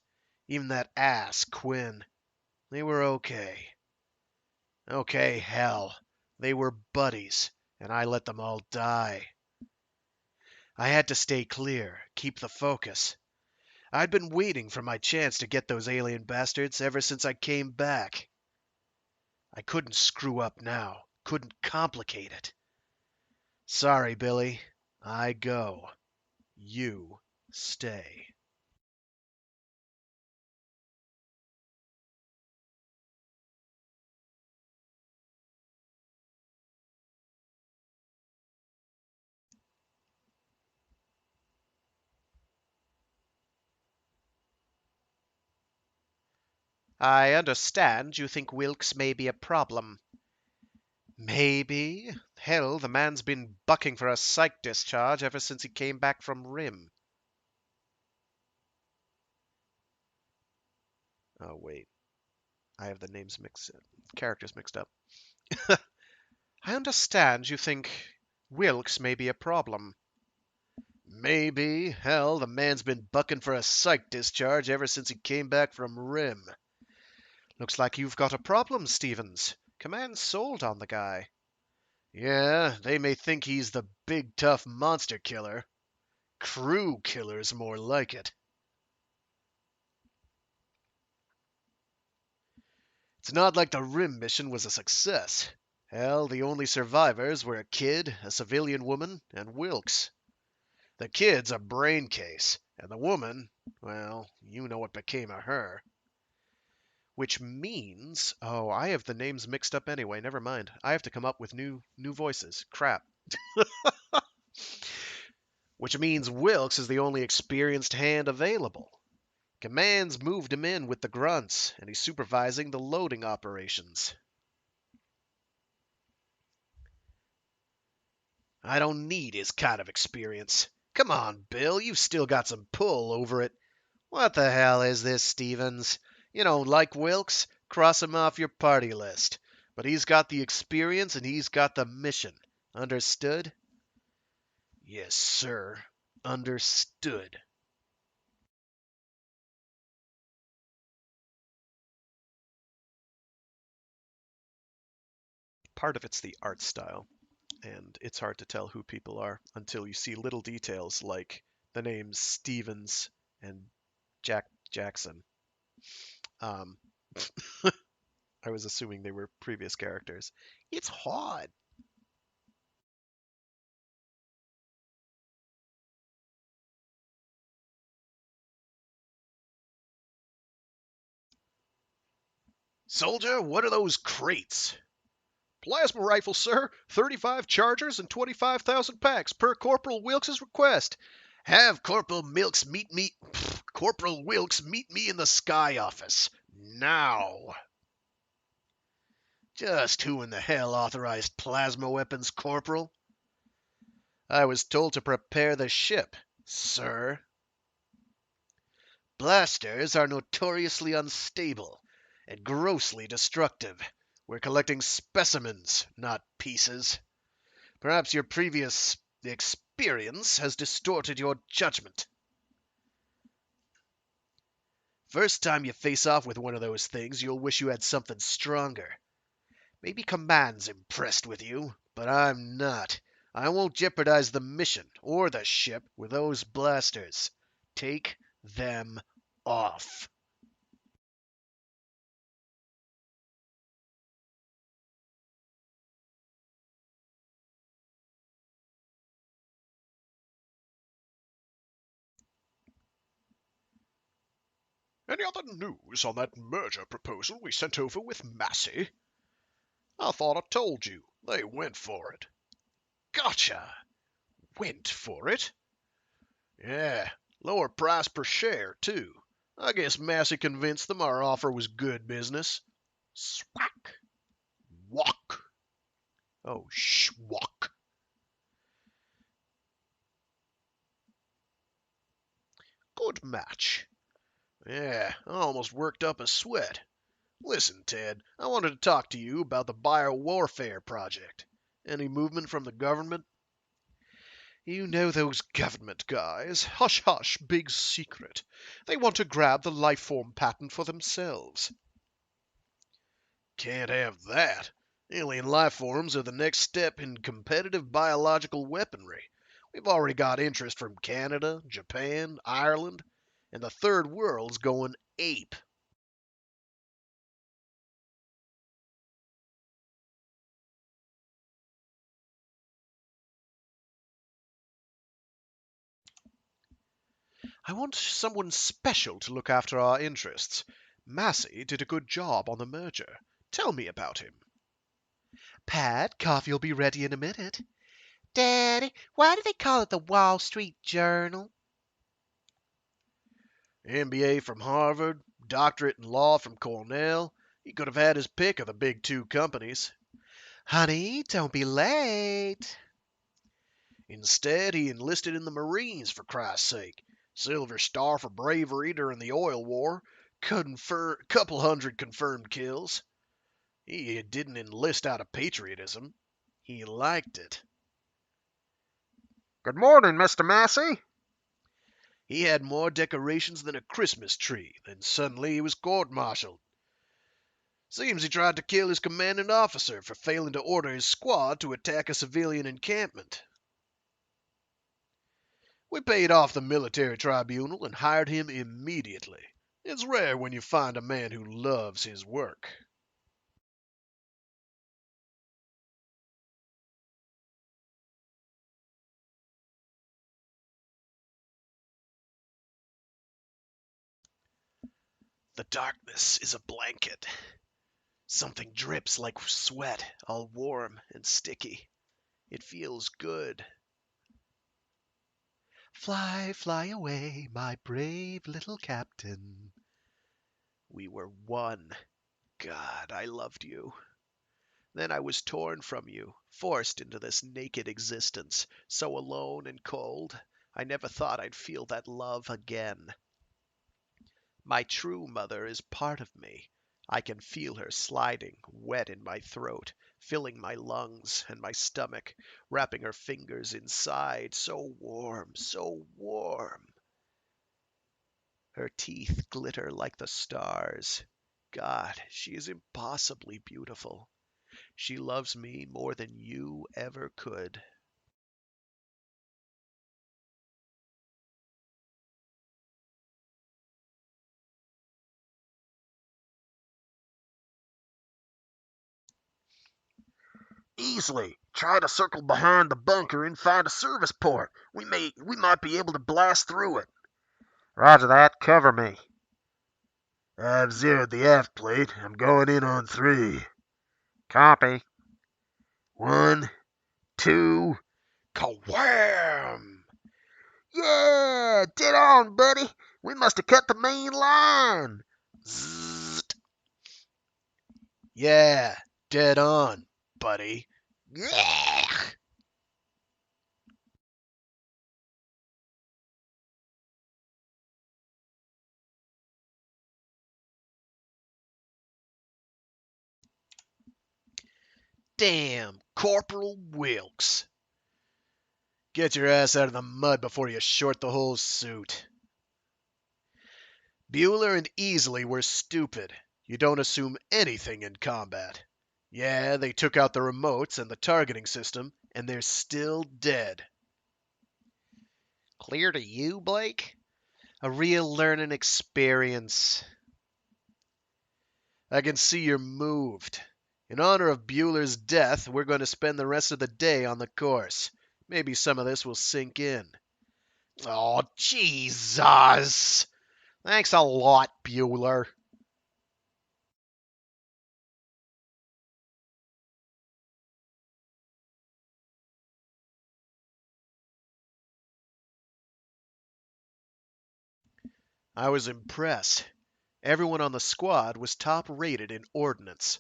C: even that ass Quinn. They were okay. Okay, hell. They were buddies, and I let them all die.
A: I had to stay clear, keep the focus. I'd been waiting for my chance to get those alien bastards ever since I came back. I couldn't screw up now, couldn't complicate it. Sorry, Billy. I go. You stay.
C: I understand you think Wilkes may be a problem. Maybe. Hell, the man's been bucking for a psych discharge ever since he came back from Rim.
A: Oh, wait. I have the characters mixed up.
C: I understand you think Wilkes may be a problem.
A: Maybe. Hell, the man's been bucking for a psych discharge ever since he came back from Rim.
C: Looks like you've got a problem, Stevens. Command's sold on the guy.
A: Yeah, they may think he's the big tough monster killer. Crew killer's more like it. It's not like the Rim mission was a success. Hell, the only survivors were a kid, a civilian woman, and Wilkes. The kid's a brain case, and the woman, well, you know what became of her.
C: Which means, oh, I have the names mixed up anyway. Never mind. I have to come up with new voices. Crap.
A: Which means Wilkes is the only experienced hand available. Command's moved him in with the grunts, and he's supervising the loading operations. I don't need his kind of experience. Come on, Bill, you've still got some pull over it. What the hell is this, Stevens? You don't like Wilkes? Cross him off your party list. But he's got the experience and he's got the mission. Understood? Yes, sir. Understood.
C: Part of it's the art style, and it's hard to tell who people are until you see little details like the names Stevens and Jackson. Um, I was assuming they were previous characters. It's hard.
A: Soldier, what are those crates?
C: Plasma rifle, sir. 35 chargers and 25,000 packs per Corporal Wilkes' request.
A: Have Corporal Wilkes meet me in the Sky office. Now. Just who in the hell authorized plasma weapons, Corporal? I was told to prepare the ship, sir. Blasters are notoriously unstable and grossly destructive. We're collecting specimens, not pieces. Perhaps your previous experience has distorted your judgment. First time you face off with one of those things, you'll wish you had something stronger. Maybe Command's impressed with you, but I'm not. I won't jeopardize the mission or the ship with those blasters. Take them off.
C: Any other news on that merger proposal we sent over with Massey? I thought I told you. They went for it.
A: Gotcha.
C: Went for it?
A: Yeah, lower price per share, too. I guess Massey convinced them our offer was good business.
C: Swack. Walk. Oh, schwalk.
A: Good match. Yeah, I almost worked up a sweat. Listen, Ted, I wanted to talk to you about the biowarfare project. Any movement from the government?
C: You know those government guys. Hush hush, big secret. They want to grab the life form patent for themselves.
A: Can't have that. Alien life forms are the next step in competitive biological weaponry. We've already got interest from Canada, Japan, Ireland, and the third world's going ape. I want someone special to look after our interests. Massey did a good job on the merger. Tell me about him.
C: Pat, coffee'll be ready in a minute. Daddy, why do they call it the Wall Street Journal?
A: MBA from Harvard, doctorate in law from Cornell. He could have had his pick of the big two companies.
C: Honey, don't be late.
A: Instead, he enlisted in the Marines, for Christ's sake. Silver Star for bravery during the oil war. Couple hundred confirmed kills. He didn't enlist out of patriotism. He liked it.
B: Good morning, Mr. Massey.
A: He had more decorations than a Christmas tree. Then suddenly he was court-martialed. Seems he tried to kill his commanding officer for failing to order his squad to attack a civilian encampment. We paid off the military tribunal and hired him immediately. It's rare when you find a man who loves his work. The darkness is a blanket. Something drips like sweat, all warm and sticky. It feels good.
C: Fly, fly away, my brave little captain.
A: We were one. God, I loved you. Then I was torn from you, forced into this naked existence, so alone and cold. I never thought I'd feel that love again. My true mother is part of me. I can feel her sliding, wet in my throat, filling my lungs and my stomach, wrapping her fingers inside, so warm, so warm. Her teeth glitter like the stars. God, she is impossibly beautiful. She loves me more than you ever could.
B: Easily. Try to circle behind the bunker and find a service port. We might be able to blast through it. Roger that. Cover me. I've zeroed the F plate. I'm going in on 3. Copy. 1, 2.
A: Kawam!
B: Yeah! Dead on, buddy. We must have cut the main line.
A: Zzzt. Yeah, dead on, buddy.
B: Yeah!
A: Damn, Corporal Wilkes. Get your ass out of the mud before you short the whole suit. Bueller and Easley were stupid. You don't assume anything in combat. Yeah, they took out the remotes and the targeting system, and they're still dead. Clear to you, Blake?
C: A real learning experience.
A: I can see you're moved. In honor of Bueller's death, we're going to spend the rest of the day on the course. Maybe some of this will sink in.
C: Oh, Jesus! Thanks a lot, Bueller.
A: I was impressed. Everyone on the squad was top rated in ordnance.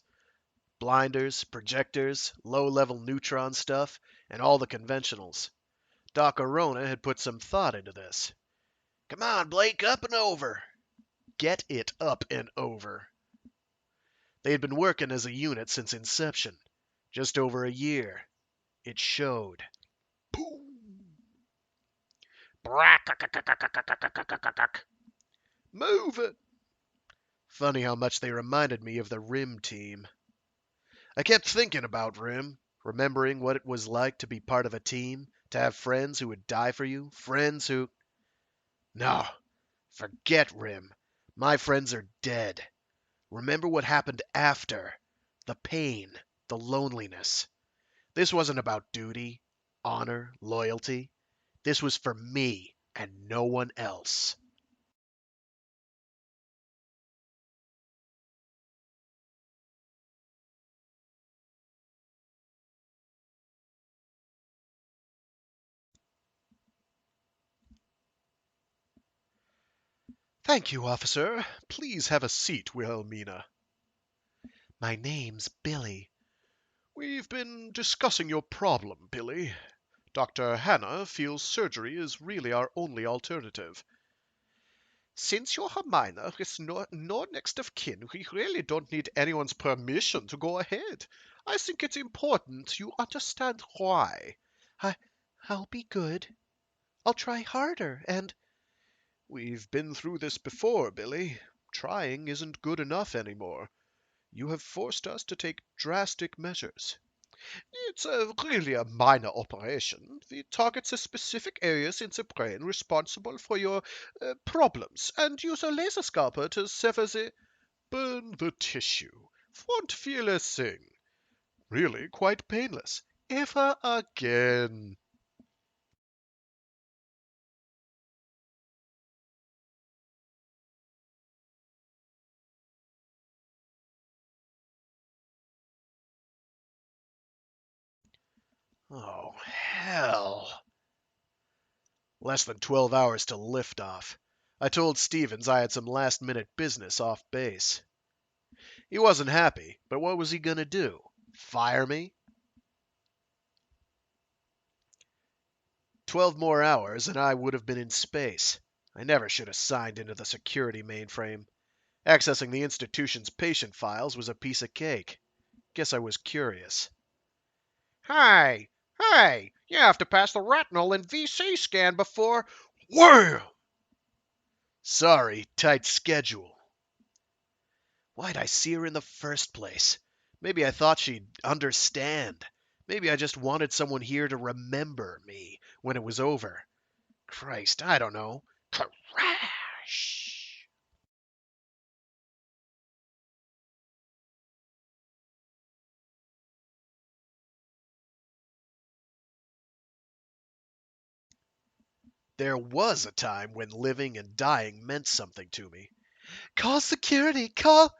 A: Blinders, projectors, low-level neutron stuff, and all the conventionals. Doc Arona had put some thought into this. Come on, Blake, up and over. Get it up and over. They had been working as a unit since inception. Just over a year. It showed. Move it! Funny how much they reminded me of the RIM team. I kept thinking about RIM, remembering what it was like to be part of a team, To have friends who would die for you? Friends who... No, forget Rim. My friends are dead. Remember what happened after. The pain, the loneliness. This wasn't about duty, honor, loyalty. This was for me and no one else. Thank you, officer. Please have a seat, Wilhelmina. My name's Billy. We've been discussing your problem, Billy. Dr. Hannah feels surgery is really our only alternative. Since your Hermina is no next of kin, we really don't need anyone's permission to go ahead. I think it's important you understand why. I, I'll be good. I'll try harder, and... We've been through this before, Billy. Trying isn't good enough anymore. You have forced us to take drastic measures. It's really a minor operation. It targets the specific areas in the brain responsible for your problems, and use a laser scalpel to sever the... Burn the tissue. Won't feel a thing. Really quite painless. Ever again. Oh, hell. Less than 12 hours till liftoff. I told Stevens I had some last-minute business off base. He wasn't happy, but what was he gonna do? Fire me? 12 more hours and I would have been in space. I never should have signed into the security mainframe. Accessing the institution's patient files was a piece of cake. Guess I was curious. Hey, hey, you have to pass the retinal and VC scan before... Wham! Sorry, tight schedule. Why'd I see her in the first place? Maybe I thought she'd understand. Maybe I just wanted someone here to remember me when it was over. Christ, I don't know. Crash! There was a time when living and dying meant something to me. Call security, call...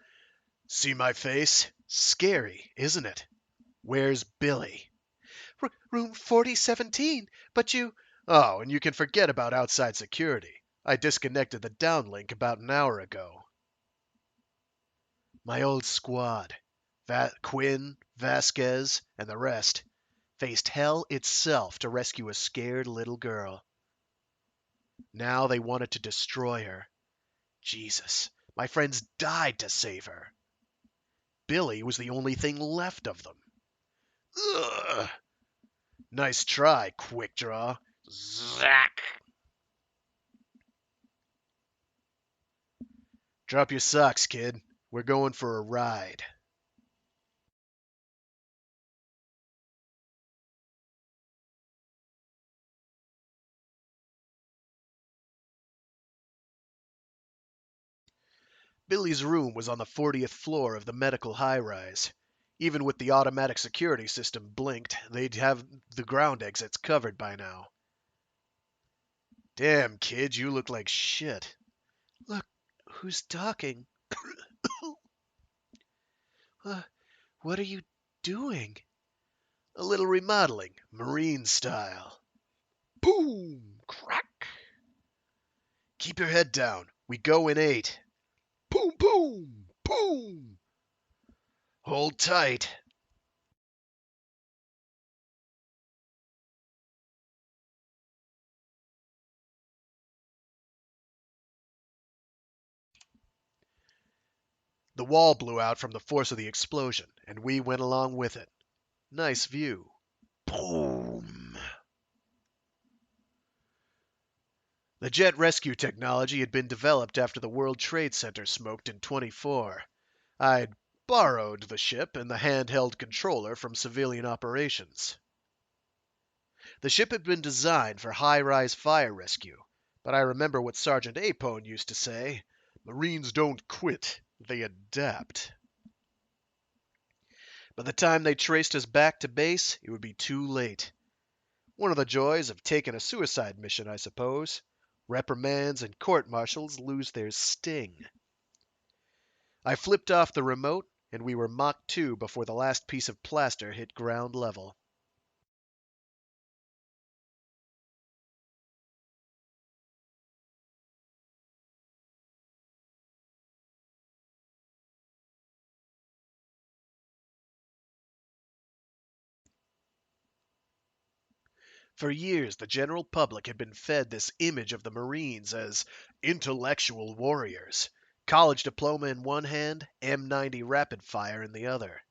A: See my face? Scary, isn't it? Where's Billy? Room 4017, but you... Oh, and you can forget about outside security. I disconnected the downlink about an hour ago. My old squad, Quinn, Vasquez, and the rest, faced hell itself to rescue a scared little girl. Now they wanted to destroy her. Jesus, my friends died to save her. Billy was the only thing left of them. Ugh. Nice try, quick draw. Zack. Drop your socks, kid. We're going for a ride. Billy's room was on the 40th floor of the medical high-rise. Even with the automatic security system blinked, they'd have the ground exits covered by now. Damn, kid, you look like shit. Look, who's talking? What are you doing? A little remodeling, marine style. Boom! Crack! Keep your head down. We go in 8. Boom, boom, boom! Hold tight. The wall blew out from the force of the explosion, and we went along with it. Nice view. Boom! The jet rescue technology had been developed after the World Trade Center smoked in 24. I'd borrowed the ship and the handheld controller from civilian operations. The ship had been designed for high-rise fire rescue, but I remember what Sergeant Apone used to say, Marines don't quit, they adapt. By the time they traced us back to base, it would be too late. One of the joys of taking a suicide mission, I suppose. Reprimands and court-martials lose their sting. I flipped off the remote, and we were Mach 2 before the last piece of plaster hit ground level. For years, the general public had been fed this image of the Marines as intellectual warriors. College diploma in one hand, M90 rapid fire in the other.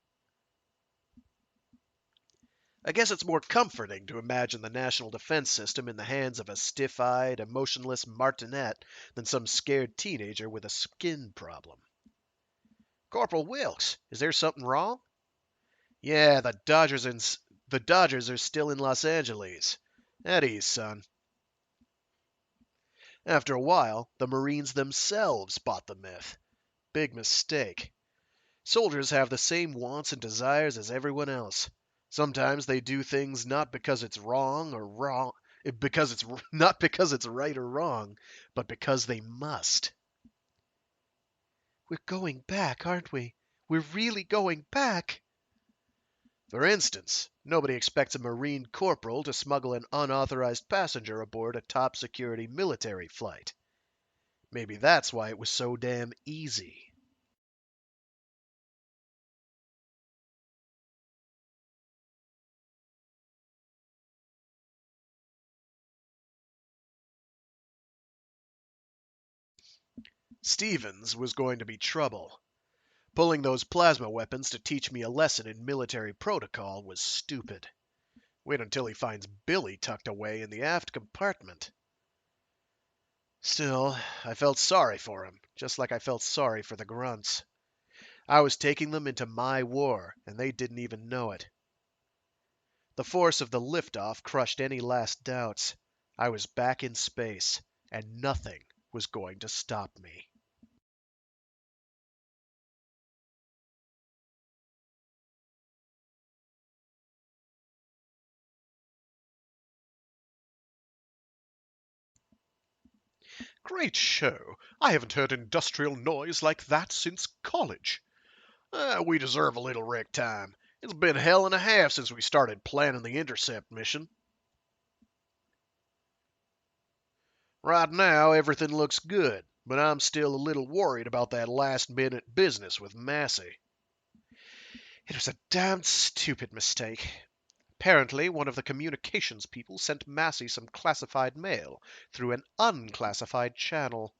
A: I guess it's more comforting to imagine the national defense system in the hands of a stiff-eyed, emotionless martinet than some scared teenager with a skin problem. Corporal Wilkes, is there something wrong? Yeah, the Dodgers are still in Los Angeles. At ease, son. After a while, the Marines themselves bought the myth. Big mistake. Soldiers have the same wants and desires as everyone else. Sometimes they do things not because it's because it's not because it's right or wrong, but because they must. We're going back, aren't we? We're really going back. For instance, nobody expects a Marine corporal to smuggle an unauthorized passenger aboard a top security military flight. Maybe that's why it was so damn easy. Stevens was going to be trouble. Pulling those plasma weapons to teach me a lesson in military protocol was stupid. Wait until he finds Billy tucked away in the aft compartment. Still, I felt sorry for him, just like I felt sorry for the grunts. I was taking them into my war, and they didn't even know it. The force of the liftoff crushed any last doubts. I was back in space, and nothing was going to stop me.
C: Great show. I haven't heard industrial noise like that since college.
A: We deserve a little wreck time. It's been hell and a half since we started planning the intercept mission. Right now, everything looks good, but I'm still a little worried about that last-minute business with Massey.
C: It was a damned stupid mistake. Apparently, one of the communications people sent Massey some classified mail through an unclassified channel.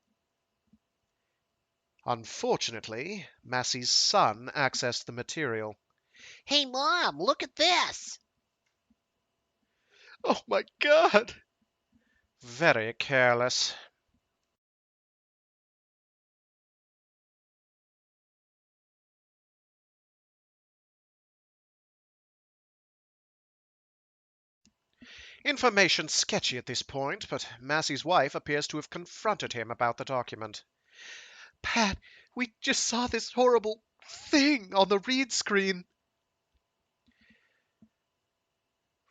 C: Unfortunately, Massey's son accessed the material.
D: Hey, Mom, look at this.
C: Oh my God! Very careless. Information sketchy at this point, but Massey's wife appears to have confronted him about the document. Pat, we just saw this horrible thing on the read screen.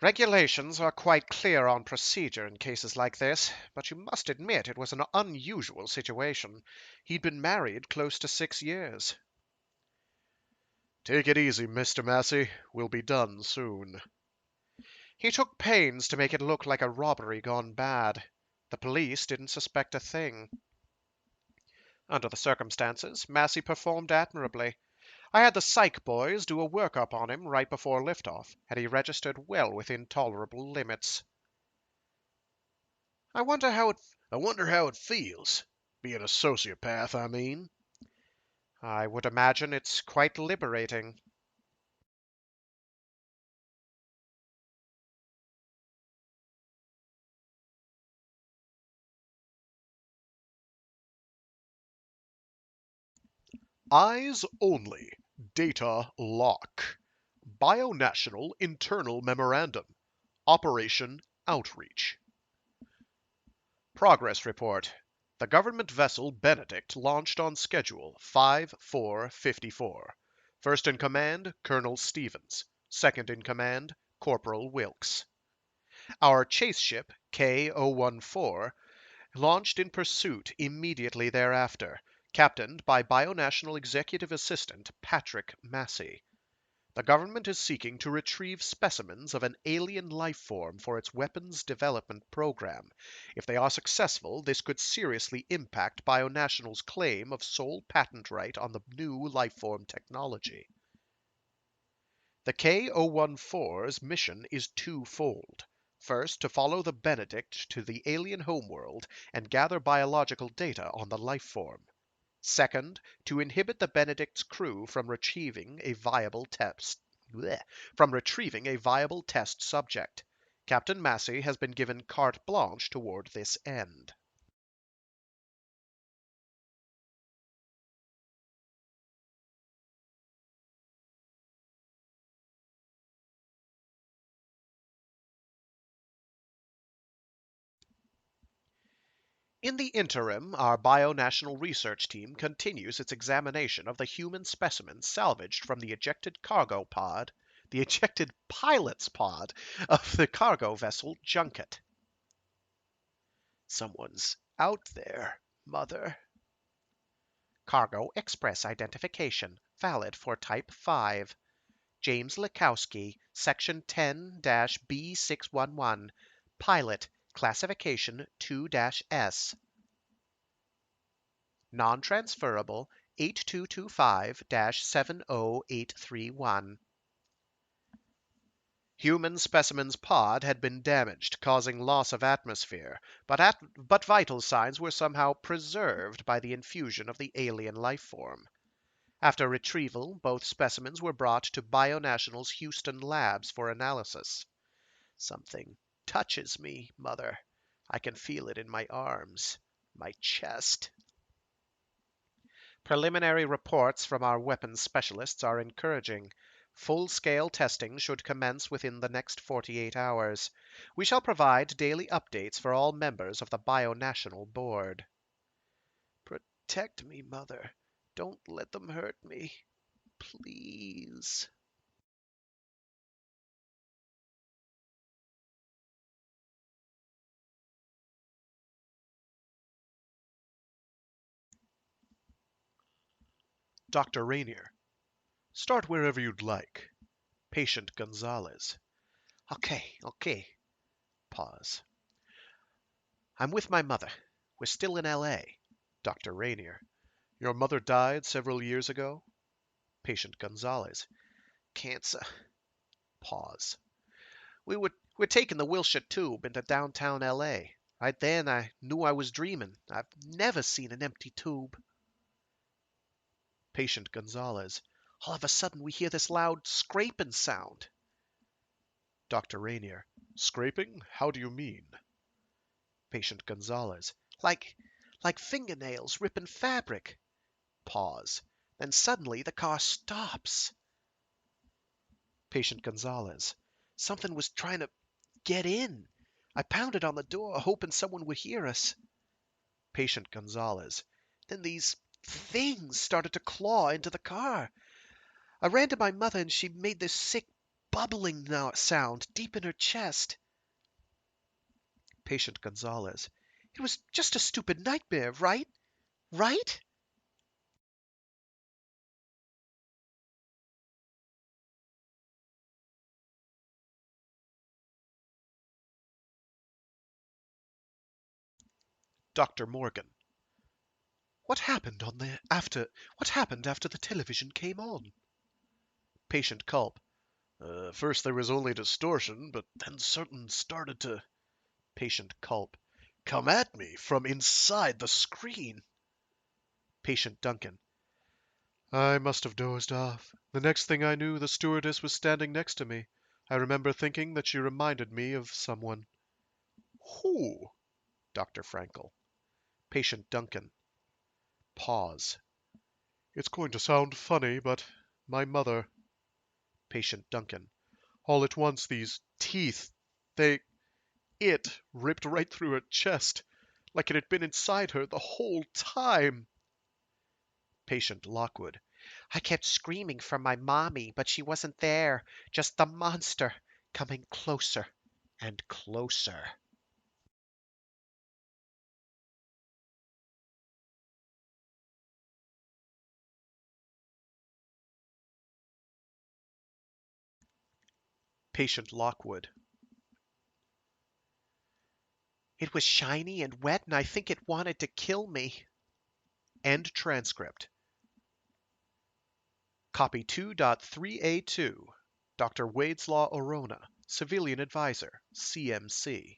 C: Regulations are quite clear on procedure in cases like this, but you must admit it was an unusual situation. He'd been married close to 6 years.
A: Take it easy, Mr. Massey. We'll be done soon.
C: He took pains to make it look like a robbery gone bad. The police didn't suspect a thing. Under the circumstances, Massey performed admirably. I had the psych boys do a workup on him right before liftoff, and he registered well within tolerable limits.
A: I wonder how it feels, being a sociopath, I mean.
C: I would imagine it's quite liberating.
A: Eyes only. Data lock. Bionational Internal Memorandum. Operation
C: Outreach. Progress report. The government vessel Benedict launched on schedule 5-4-54. First in command, Colonel Stevens. Second in command, Corporal Wilkes. Our chase ship, K-014, launched in pursuit immediately thereafter, captained by Bionational Executive Assistant Patrick Massey. The government is seeking to retrieve specimens of an alien life form for its weapons development program. If they are successful, this could seriously impact Bionational's claim of sole patent right on the new life form technology. The K-014's mission is twofold. First, to follow the Benedict to the alien homeworld and gather biological data on the life form. Second, to inhibit the Benedict's crew from retrieving a viable test subject. Captain Massey has been given carte blanche toward this end. In the interim, our Bionational Research Team continues its examination of the human specimens salvaged from the ejected pilot's pod of the cargo vessel Junket. Someone's out there, Mother. Cargo Express identification, valid for Type 5. James Likowski, Section 10-B611. Pilot, Classification 2-S. Non-transferable 8225-70831. Human specimen's pod had been damaged, causing loss of atmosphere, but vital signs were somehow preserved by the infusion of the alien life form. After retrieval, both specimens were brought to Bionational's Houston labs for analysis. Something touches me, Mother. I can feel it in my arms, my chest. Preliminary reports from our weapons specialists are encouraging. Full-scale testing should commence within the next 48 hours. We shall provide daily updates for all members of the Bionational Board. Protect me, Mother. Don't let them hurt me. Please. Dr. Rainier. Start wherever you'd like. Patient Gonzalez. Okay. Pause. I'm with my mother. We're still in L.A. Dr. Rainier. Your mother died several years ago? Patient Gonzalez. Cancer. Pause. We're taking the Wilshire Tube into downtown L.A. Right then I knew I was dreaming. I've never seen an empty tube. Patient Gonzalez. All of a sudden we hear this loud scraping sound. Dr. Rainier. Scraping? How do you mean? Patient Gonzalez. Like fingernails ripping fabric. Pause. Then suddenly the car stops. Patient Gonzalez. Something was trying to get in. I pounded on the door, hoping someone would hear us. Patient Gonzalez. Then these things started to claw into the car. I ran to my mother and she made this sick bubbling sound deep in her chest. Patient Gonzalez. It was just a stupid nightmare, right? Right? Dr. Morgan. What happened after the television came on? Patient Culp. First there was only distortion, but then something started to... Patient Culp. Come at me from inside the screen. Patient Duncan. I must have dozed off. The next thing I knew, the stewardess was standing next to me. I remember thinking that she reminded me of someone. Who? Dr. Frankel. Patient Duncan. Pause. It's going to sound funny, but my mother. Patient Duncan. All at once these teeth, they It ripped right through her chest, like it had been inside her the whole time. Patient Lockwood. I kept screaming for my mommy, but she wasn't there. Just the monster coming closer and closer. Patient Lockwood. It was shiny and wet, and I think it wanted to kill me. End transcript. Copy 2.3A2. Dr. Wadeslaw Orona, Civilian Advisor, CMC.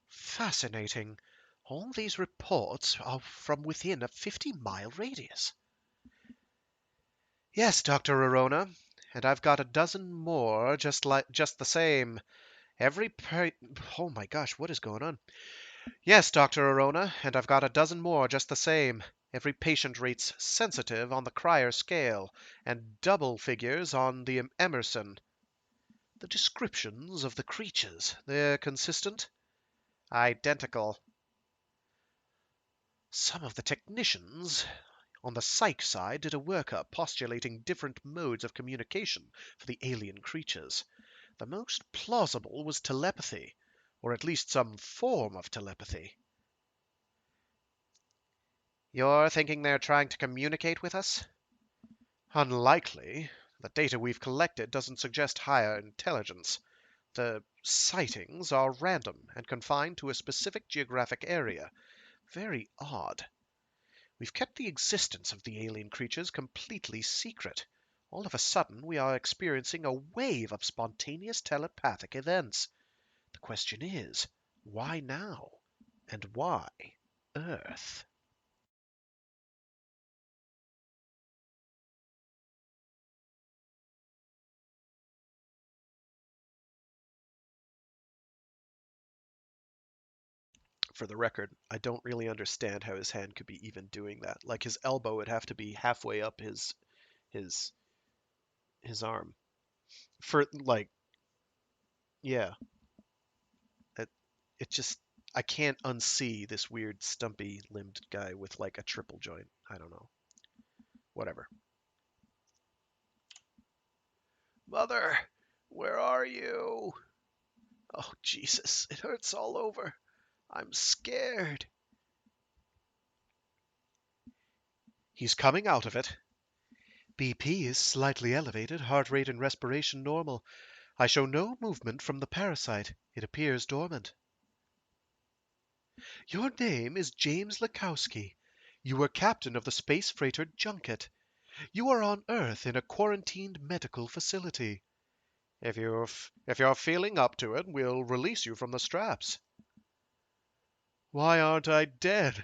C: Fascinating. All these reports are from within a 50-mile radius. Yes, Dr. Orona, and I've got a dozen more just the same. Oh my gosh, what is going on? Yes, Dr. Orona, and I've got a dozen more just the same. Every patient rates sensitive on the Cryer scale and double figures on the Emerson. The descriptions of the creatures, they're consistent? Identical. Some of the technicians on the psych side did a workup postulating different modes of communication for the alien creatures. The most plausible was telepathy, or at least some form of telepathy. You're thinking they're trying to communicate with us? Unlikely. The data we've collected doesn't suggest higher intelligence. The sightings are random and confined to a specific geographic area. Very odd. We've kept the existence of the alien creatures completely secret. All of a sudden, we are experiencing a wave of spontaneous telepathic events. The question is, why now? And why Earth? For the record, I don't really understand how his hand could be even doing that. Like his elbow would have to be halfway up his his arm. For like, yeah, it it just I can't unsee this weird stumpy limbed guy with like a triple joint. I don't know. Whatever. Mother, where are you? Oh, Jesus, it hurts all over. I'm scared. He's coming out of it. BP is slightly elevated, heart rate and respiration normal. I show no movement from the parasite. It appears dormant. Your name is James Lakowski. You were captain of the space freighter Junket. You are on Earth in a quarantined medical facility. If you're feeling up to it, we'll release you from the straps. Why aren't I dead?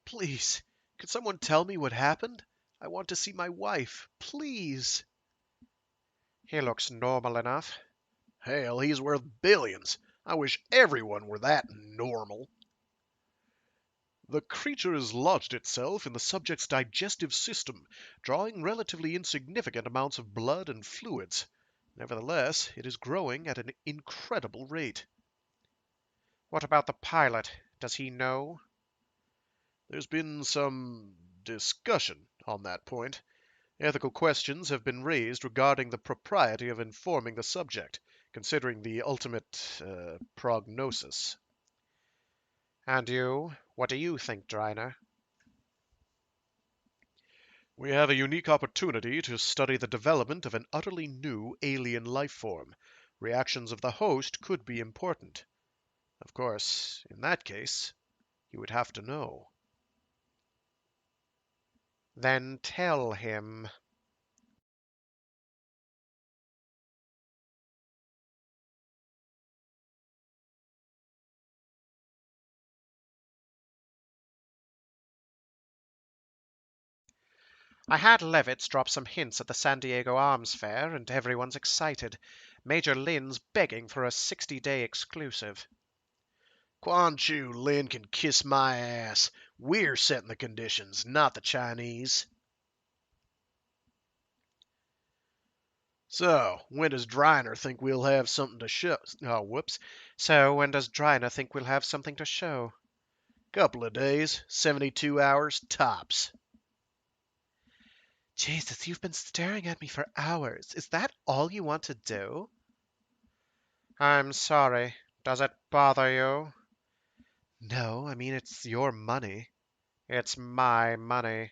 C: Please, could someone tell me what happened? I want to see my wife. Please. He looks normal enough.
A: Hell, he's worth billions. I wish everyone were that normal.
C: The creature has lodged itself in the subject's digestive system, drawing relatively insignificant amounts of blood and fluids. Nevertheless, it is growing at an incredible rate. What about the pilot? Does he know? There's been some discussion on that point. Ethical questions have been raised regarding the propriety of informing the subject, considering the ultimate prognosis. And you? What do you think, Driner? We have a unique opportunity to study the development of an utterly new alien life form. Reactions of the host could be important. Of course, in that case, you would have to know. Then tell him. I had Levitz drop some hints at the San Diego Arms Fair, and everyone's excited. Major Lin's begging for a 60-day exclusive.
A: Quan Chu Lin can kiss my ass. We're setting the conditions, not the Chinese. So, when does Driner think we'll have something to show? Oh, whoops.
C: So when does Driner think we'll have something to show?
A: Couple of days, 72 hours, tops.
C: Jesus, you've been staring at me for hours. Is that all you want to do? I'm sorry. Does it bother you? No, I mean, it's your money. It's my money.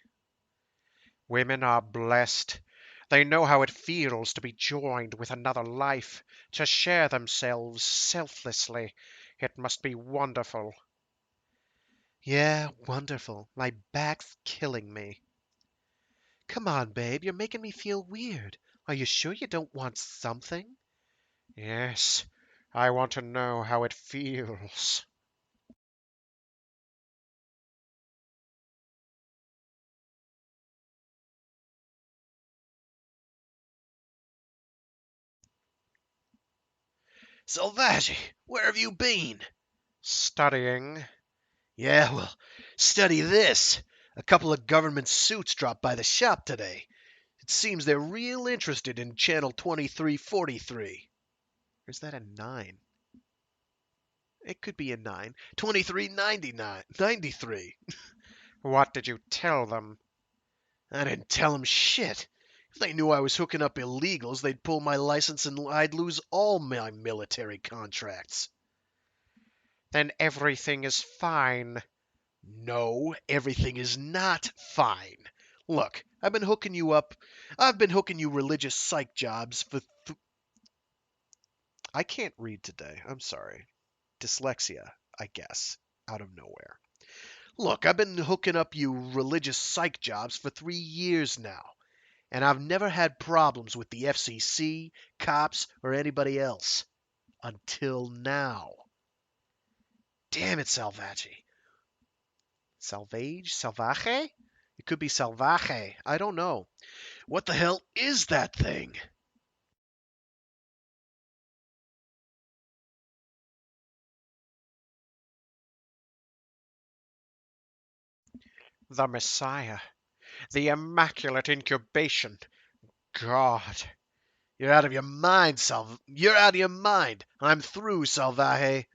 C: Women are blessed. They know how it feels to be joined with another life, to share themselves selflessly. It must be wonderful. Yeah, wonderful. My back's killing me. Come on, babe, you're making me feel weird. Are you sure you don't want something? Yes, I want to know how it feels.
A: Salvaggi, where have you been?
C: Studying.
A: Yeah, well, study this. A couple of government suits dropped by the shop today. It seems they're real interested in channel 2343. Or is that a 9? It could be a 9. 2399. 93.
C: What did you tell them?
A: I didn't tell them shit. If they knew I was hooking up illegals, they'd pull my license and I'd lose all my military contracts.
C: Then everything is fine.
A: No, everything is not fine. Look, I've been hooking you up. I've been hooking you religious psych jobs for. I can't read today. I'm sorry. Dyslexia, I guess, out of nowhere. Look, I've been hooking up you religious psych jobs for 3 years now, and I've never had problems with the FCC, cops, or anybody else. Until now. Damn it, Salvaggi. Salvage? Salvaje? It could be salvaje. I don't know. What the hell is that thing?
C: The Messiah. The Immaculate Incubation. God.
A: You're out of your mind, You're out of your mind. I'm through, Salvaje.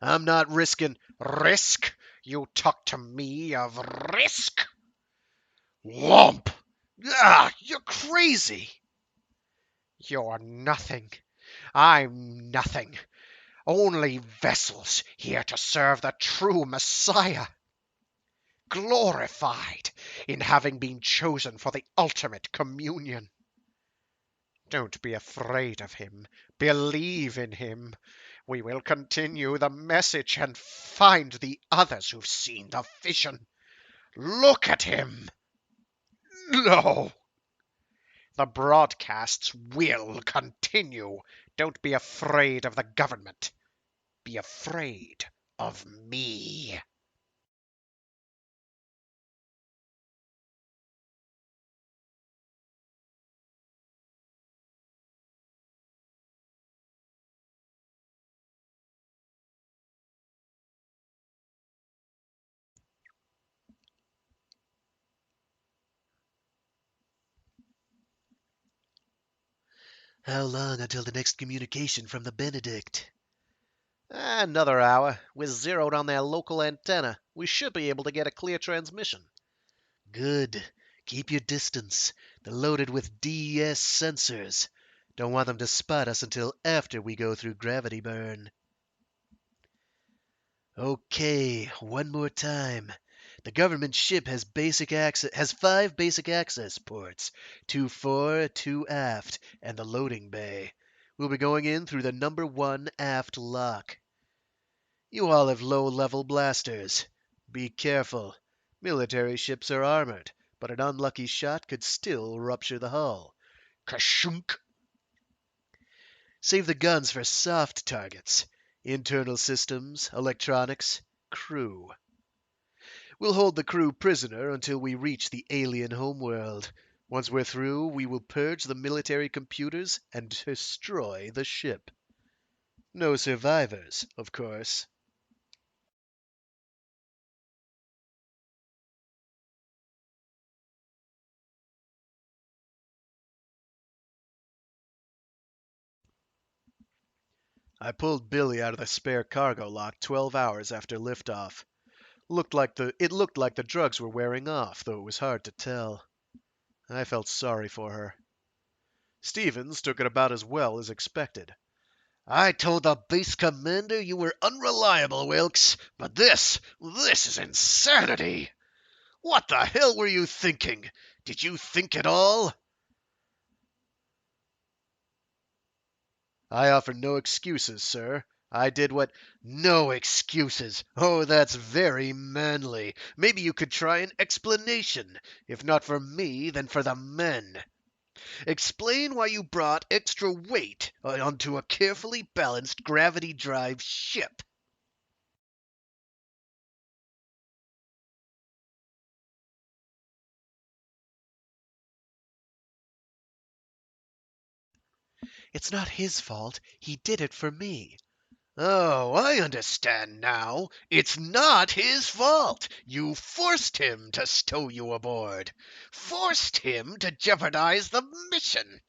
A: I'm not risking.
C: Risk? You talk to me of risk?
A: Lump! Ah, you're crazy!
C: You're nothing. I'm nothing. Only vessels here to serve the true Messiah. Glorified in having been chosen for the ultimate communion. Don't be afraid of him. Believe in him. We will continue the message and find the others who've seen the vision. Look at him. No. The broadcasts will continue. Don't be afraid of the government. Be afraid of me.
A: How long until the next communication from the Benedict? Another hour. We're zeroed on their local antenna. We should be able to get a clear transmission. Good. Keep your distance. They're loaded with DES sensors. Don't want them to spot us until after we go through gravity burn. Okay, one more time. The government ship has 5 basic access ports, 2 fore, 2 aft, and the loading bay. We'll be going in through the number 1 aft lock. You all have low-level blasters. Be careful. Military ships are armored, but an unlucky shot could still rupture the hull. Kashunk! Save the guns for soft targets. Internal systems, electronics, crew. We'll hold the crew prisoner until we reach the alien homeworld. Once we're through, we will purge the military computers and destroy the ship. No survivors, of course. I pulled Billy out of the spare cargo lock 12 hours after liftoff. It looked like the drugs were wearing off, though it was hard to tell. I felt sorry for her. Stevens took it about as well as expected.
C: I told the base commander you were unreliable, Wilkes, but this is insanity. What the hell were you thinking? Did you think at all?
A: I offer no excuses, sir. I did what.
C: No excuses. Oh, that's very manly. Maybe you could try an explanation. If not for me, then for the men. Explain why you brought extra weight onto a carefully balanced gravity drive ship.
A: It's not his fault. He did it for me.
C: Oh, I understand now. It's not his fault. You forced him to stow you aboard. Forced him to jeopardize the mission.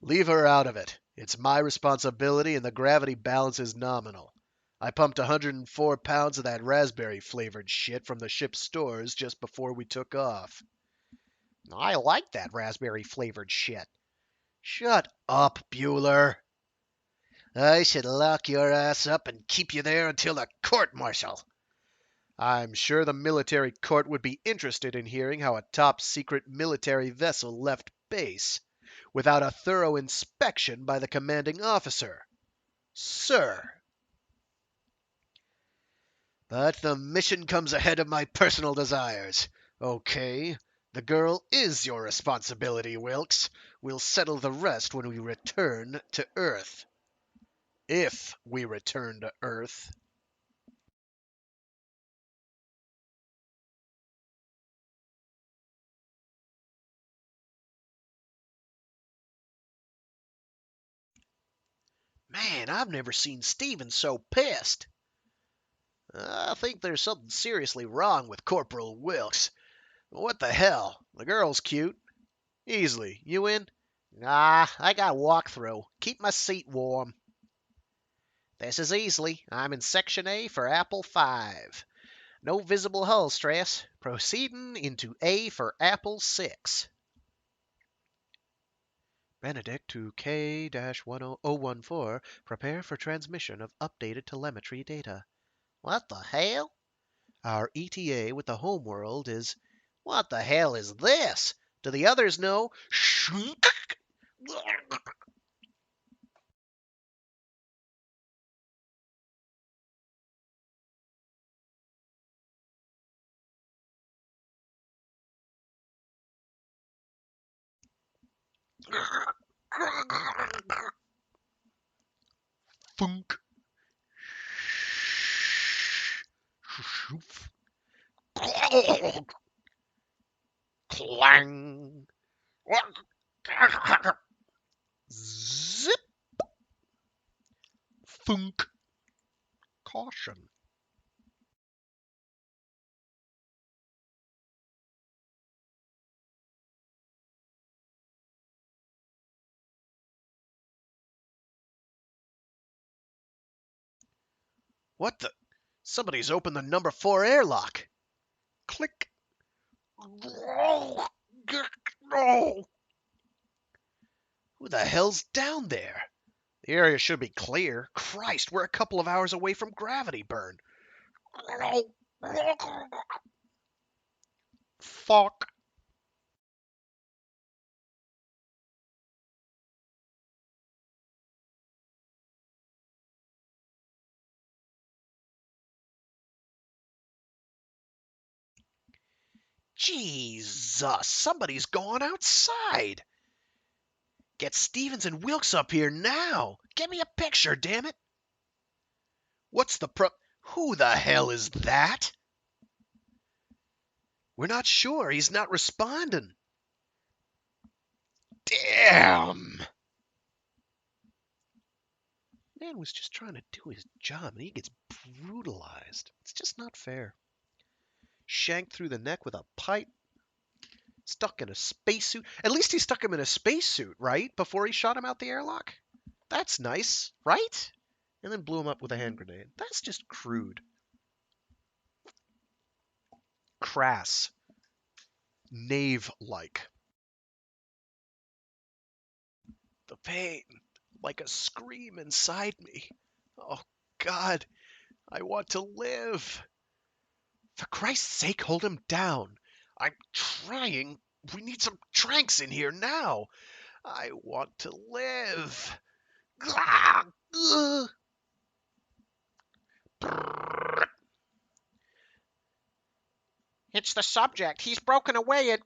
A: Leave her out of it. It's my responsibility, and the gravity balance is nominal. I pumped 104 pounds of that raspberry flavored shit from the ship's stores just before we took off.
D: I like that raspberry flavored shit.
C: Shut up, Bueller. I should lock your ass up and keep you there until the court martial.
A: I'm sure the military court would be interested in hearing how a top secret military vessel left base without a thorough inspection by the commanding officer. Sir.
C: But the mission comes ahead of my personal desires. Okay, the girl is your responsibility, Wilkes. We'll settle the rest when we return to Earth.
A: If we return to Earth.
D: Man, I've never seen Steven so pissed. I think there's something seriously wrong with Corporal Wilkes. What the hell? The girl's cute.
A: Easily. You in?
D: Nah, I got walkthrough. Keep my seat warm. This is Easily. I'm in Section A for Apple 5. No visible hull stress. Proceeding into A for Apple 6.
A: Benedict to K-10014. Prepare for transmission of updated telemetry data.
D: What the hell?
A: Our ETA with the homeworld is...
D: What the hell is this? Do the others know?
C: Funk. Clang.
D: Zip.
C: Funk. Caution.
A: What the... Somebody's opened the number 4 airlock.
C: Click. No.
A: Who the hell's down there? The area should be clear. Christ, we're a couple of hours away from gravity burn.
C: Fuck.
A: Jesus, somebody's gone outside. Get Stevens and Wilkes up here now. Get me a picture, damn it. What's the Who the hell is that?
C: We're not sure. He's not responding. Damn!
A: Man was just trying to do his job, and he gets brutalized. It's just not fair. Shanked through the neck with a pipe. Stuck in a spacesuit. At least he stuck him in a spacesuit, right? Before he shot him out the airlock? That's nice, right? And then blew him up with a hand grenade. That's just crude. Crass. Knave-like. The pain, like a scream inside me. Oh, God, I want to live. For Christ's sake, hold him down. I'm trying. We need some tranks in here now. I want to live.
D: It's the subject. He's broken away and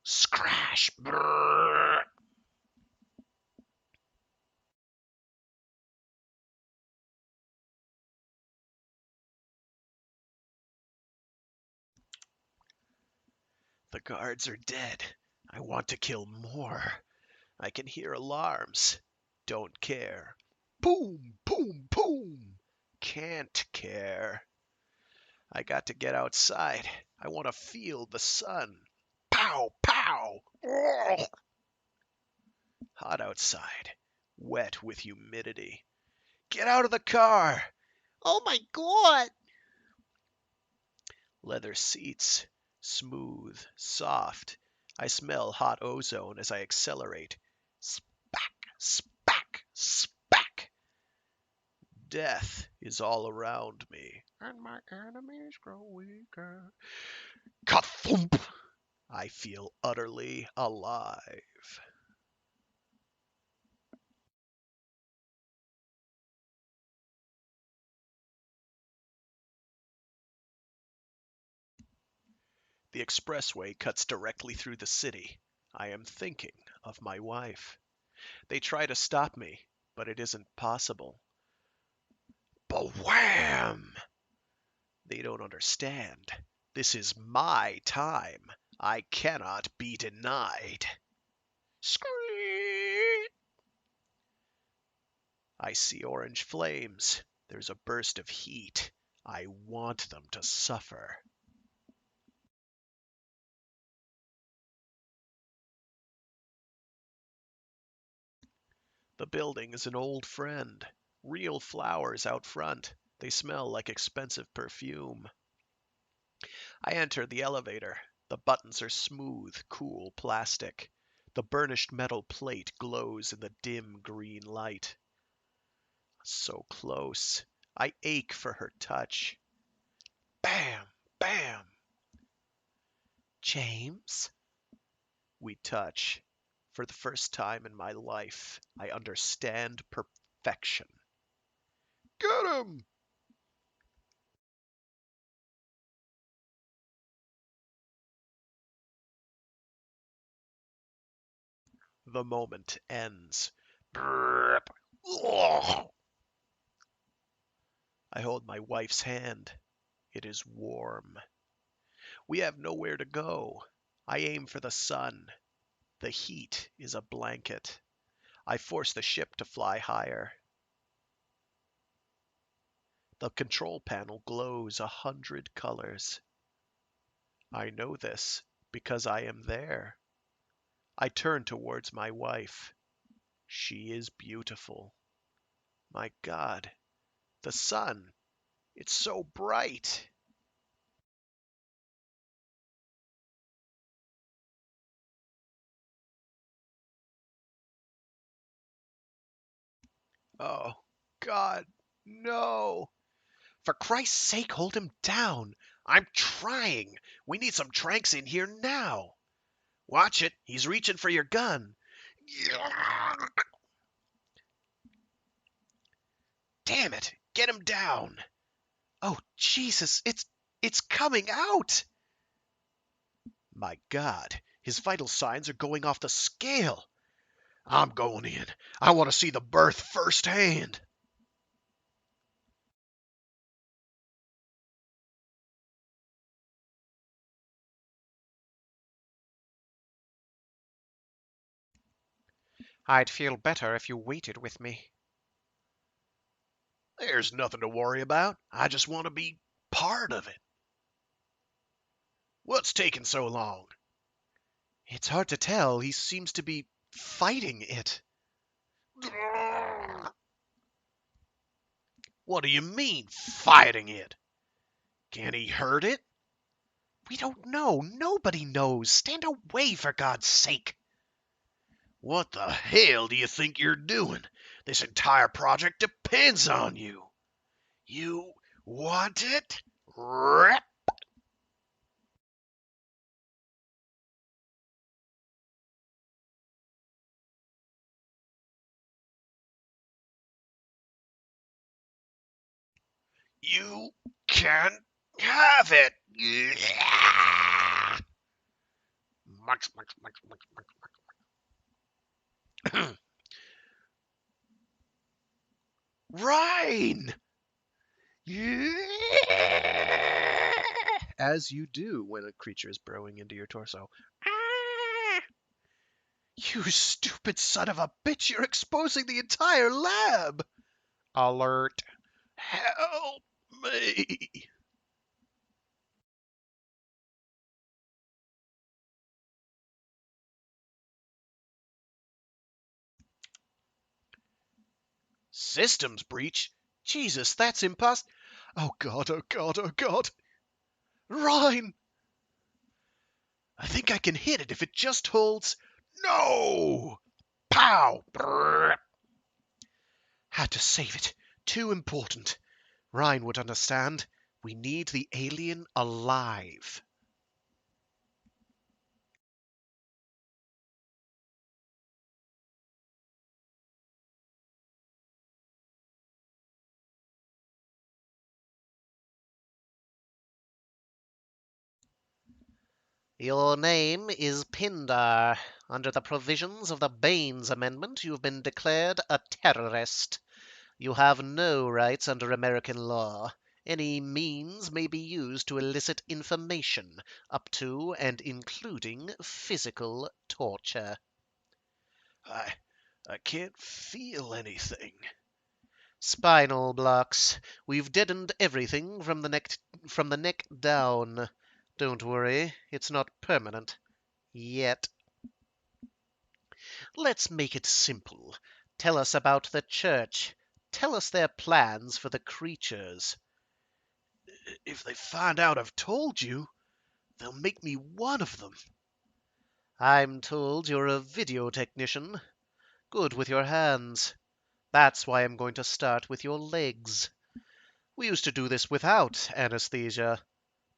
A: Scratch. The guards are dead. I want to kill more. I can hear alarms. Don't care. Boom, boom, boom. Can't care. I got to get outside. I want to feel the sun. Pow, pow. Oh. Hot outside. Wet with humidity. Get out of the car.
D: oh my god!
A: Leather seats. Smooth, soft. I smell hot ozone as I accelerate. Spack, spack, spack. Death is all around me. And my enemies grow weaker. Ka-thump! I feel utterly alive. The expressway cuts directly through the city. I am thinking of my wife. They try to stop me, but it isn't possible. Bawam! They don't understand. This is my time. I cannot be denied. Scream! I see orange flames. There's a burst of heat. I want them to suffer. The building is an old friend. Real flowers out front. They smell like expensive perfume. I enter the elevator. The buttons are smooth, cool plastic. The burnished metal plate glows in the dim green light. So close. I ache for her touch. Bam! Bam! James? We touch. For the first time in my life, I understand perfection. Get him! The moment ends. I hold my wife's hand. It is warm. We have nowhere to go. I aim for the sun. The heat is a blanket. I force the ship to fly higher. The control panel glows 100 colors. I know this because I am there. I turn towards my wife. She is beautiful. My God, the sun, it's so bright. Oh, God, no. For Christ's sake, hold him down. I'm trying. We need some tranks in here now. Watch it. He's reaching for your gun. Damn it. Get him down. Oh, Jesus. It's coming out. My God. His vital signs are going off the scale. I'm going in. I want to see the birth firsthand.
C: I'd feel better if you waited with me.
A: There's nothing to worry about. I just want to be part of it. What's taking so long?
C: It's hard to tell. He seems to be fighting it.
A: What do you mean, fighting it? Can he hurt it?
C: We don't know. Nobody knows. Stand away, for God's sake.
A: What the hell do you think you're doing? This entire project depends on you. You want it? Rip! You can have it. Yeah. Munch, munch, munch, munch, munch, munch. Rhine! Yeah.
C: As you do when a creature is burrowing into your torso.
A: You stupid son of a bitch, you're exposing the entire lab!
C: Alert.
A: Help me! Systems breach? Jesus, that's impossible. Oh god, oh god, oh god. Rhine! I think I can hit it if it just holds. No! Pow! Brrr.
C: Had to save it. Too important. Ryan would understand. We need the alien alive.
D: Your name is Pindar. Under the provisions of the Baines Amendment, you've been declared a terrorist. You have no rights under American law. Any means may be used to elicit information, up to and including physical torture.
A: I I can't feel anything.
D: Spinal blocks. We've deadened everything from the neck down. Don't worry, it's not permanent. Yet. Let's make it simple. Tell us about the church. Tell us their plans for the creatures.
A: If they find out I've told you, they'll make me one of them.
D: I'm told you're a video technician. Good with your hands. That's why I'm going to start with your legs. We used to do this without anesthesia,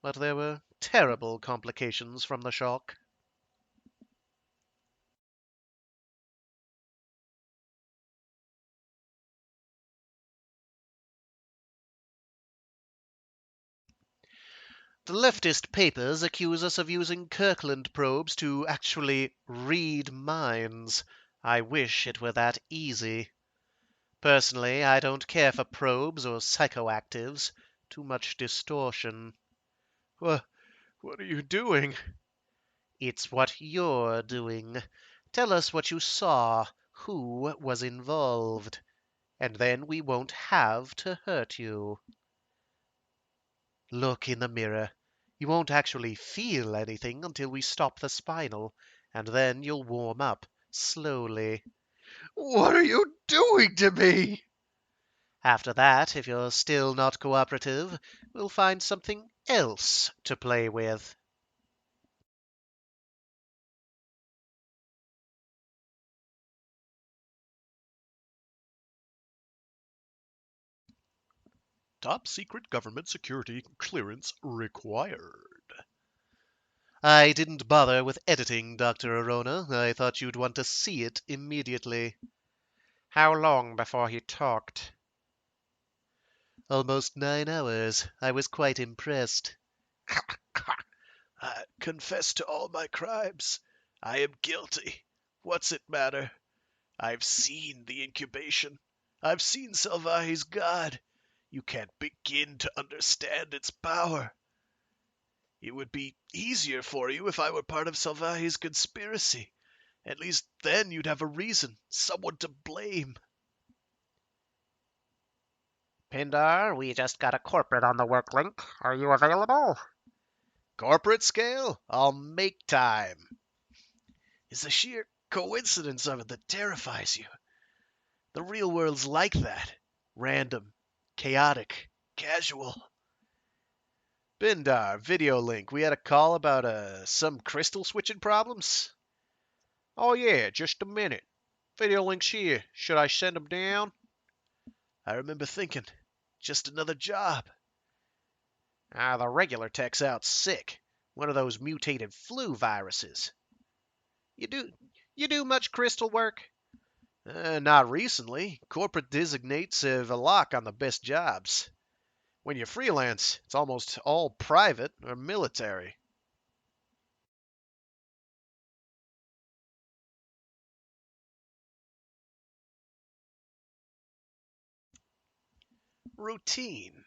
D: but there were terrible complications from the shock. The leftist papers accuse us of using Kirkland probes to actually read minds. I wish it were that easy. Personally, I don't care for probes or psychoactives. Too much distortion.
A: What are you doing?
D: It's what you're doing. Tell us what you saw, who was involved, and then we won't have to hurt you. Look in the mirror. You won't actually feel anything until we stop the spinal, and then you'll warm up, slowly.
A: What are you doing to me?
D: After that, if you're still not cooperative, we'll find something else to play with.
A: Top secret government security clearance required.
D: I didn't bother with editing, Dr. Arona. I thought you'd want to see it immediately.
C: How long before he talked?
D: Almost 9 hours. I was quite impressed.
A: I confess to all my crimes. I am guilty. What's it matter? I've seen the incubation. I've seen Salvahi's God. You can't begin to understand its power. It would be easier for you if I were part of Salvahi's conspiracy. At least then you'd have a reason, someone to blame.
D: Pindar, we just got a corporate on the work link. Are you available?
A: Corporate scale? I'll make time. It's the sheer coincidence of it that terrifies you. The real world's like that. Random, chaotic, casual. Bindar, video link. We had a call about some crystal switching problems.
C: Oh yeah, just a minute. Video link's here. Should I send him down?
A: I remember thinking, just another job. The regular tech's out sick. One of those mutated flu viruses. You do much crystal work? Not recently. Corporate designates have a lock on the best jobs. When you're freelance, it's almost all private or military. Routine.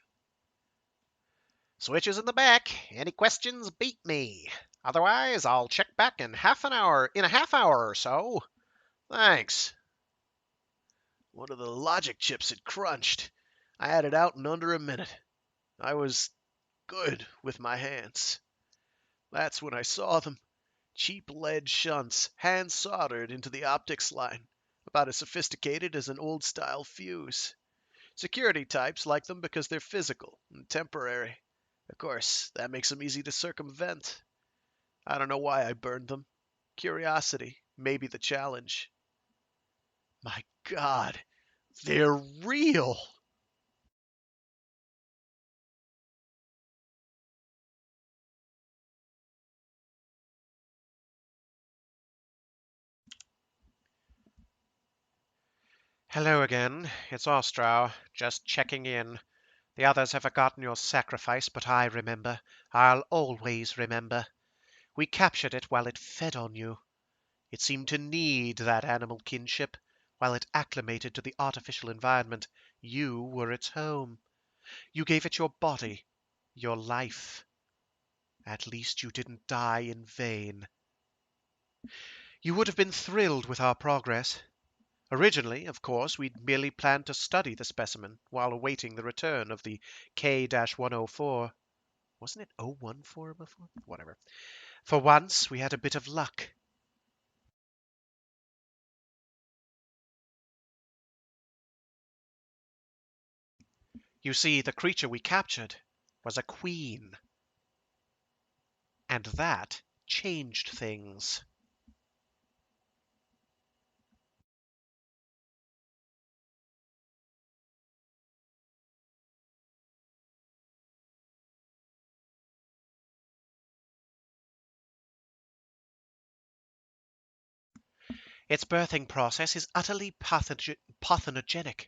D: Switches in the back. Any questions, beat me. Otherwise, I'll check back in a half hour or so.
A: Thanks. One of the logic chips had crunched. I had it out in under a minute. I was good with my hands. That's when I saw them. Cheap lead shunts, hand soldered into the optics line, about as sophisticated as an old style fuse. Security types like them because they're physical and temporary. Of course, that makes them easy to circumvent. I don't know why I burned them. Curiosity, maybe the challenge. My God, they're real!
C: Hello again. It's Ostrow. Just checking in. The others have forgotten your sacrifice, but I remember. I'll always remember. We captured it while it fed on you. It seemed to need that animal kinship. While it acclimated to the artificial environment, you were its home. You gave it your body, your life. At least you didn't die in vain. You would have been thrilled with our progress. Originally, of course, we'd merely planned to study the specimen while awaiting the return of the K-104. Wasn't it 014 before? Whatever. For once, we had a bit of luck. You see, the creature we captured was a queen. And that changed things. Its birthing process is utterly parthenogenic.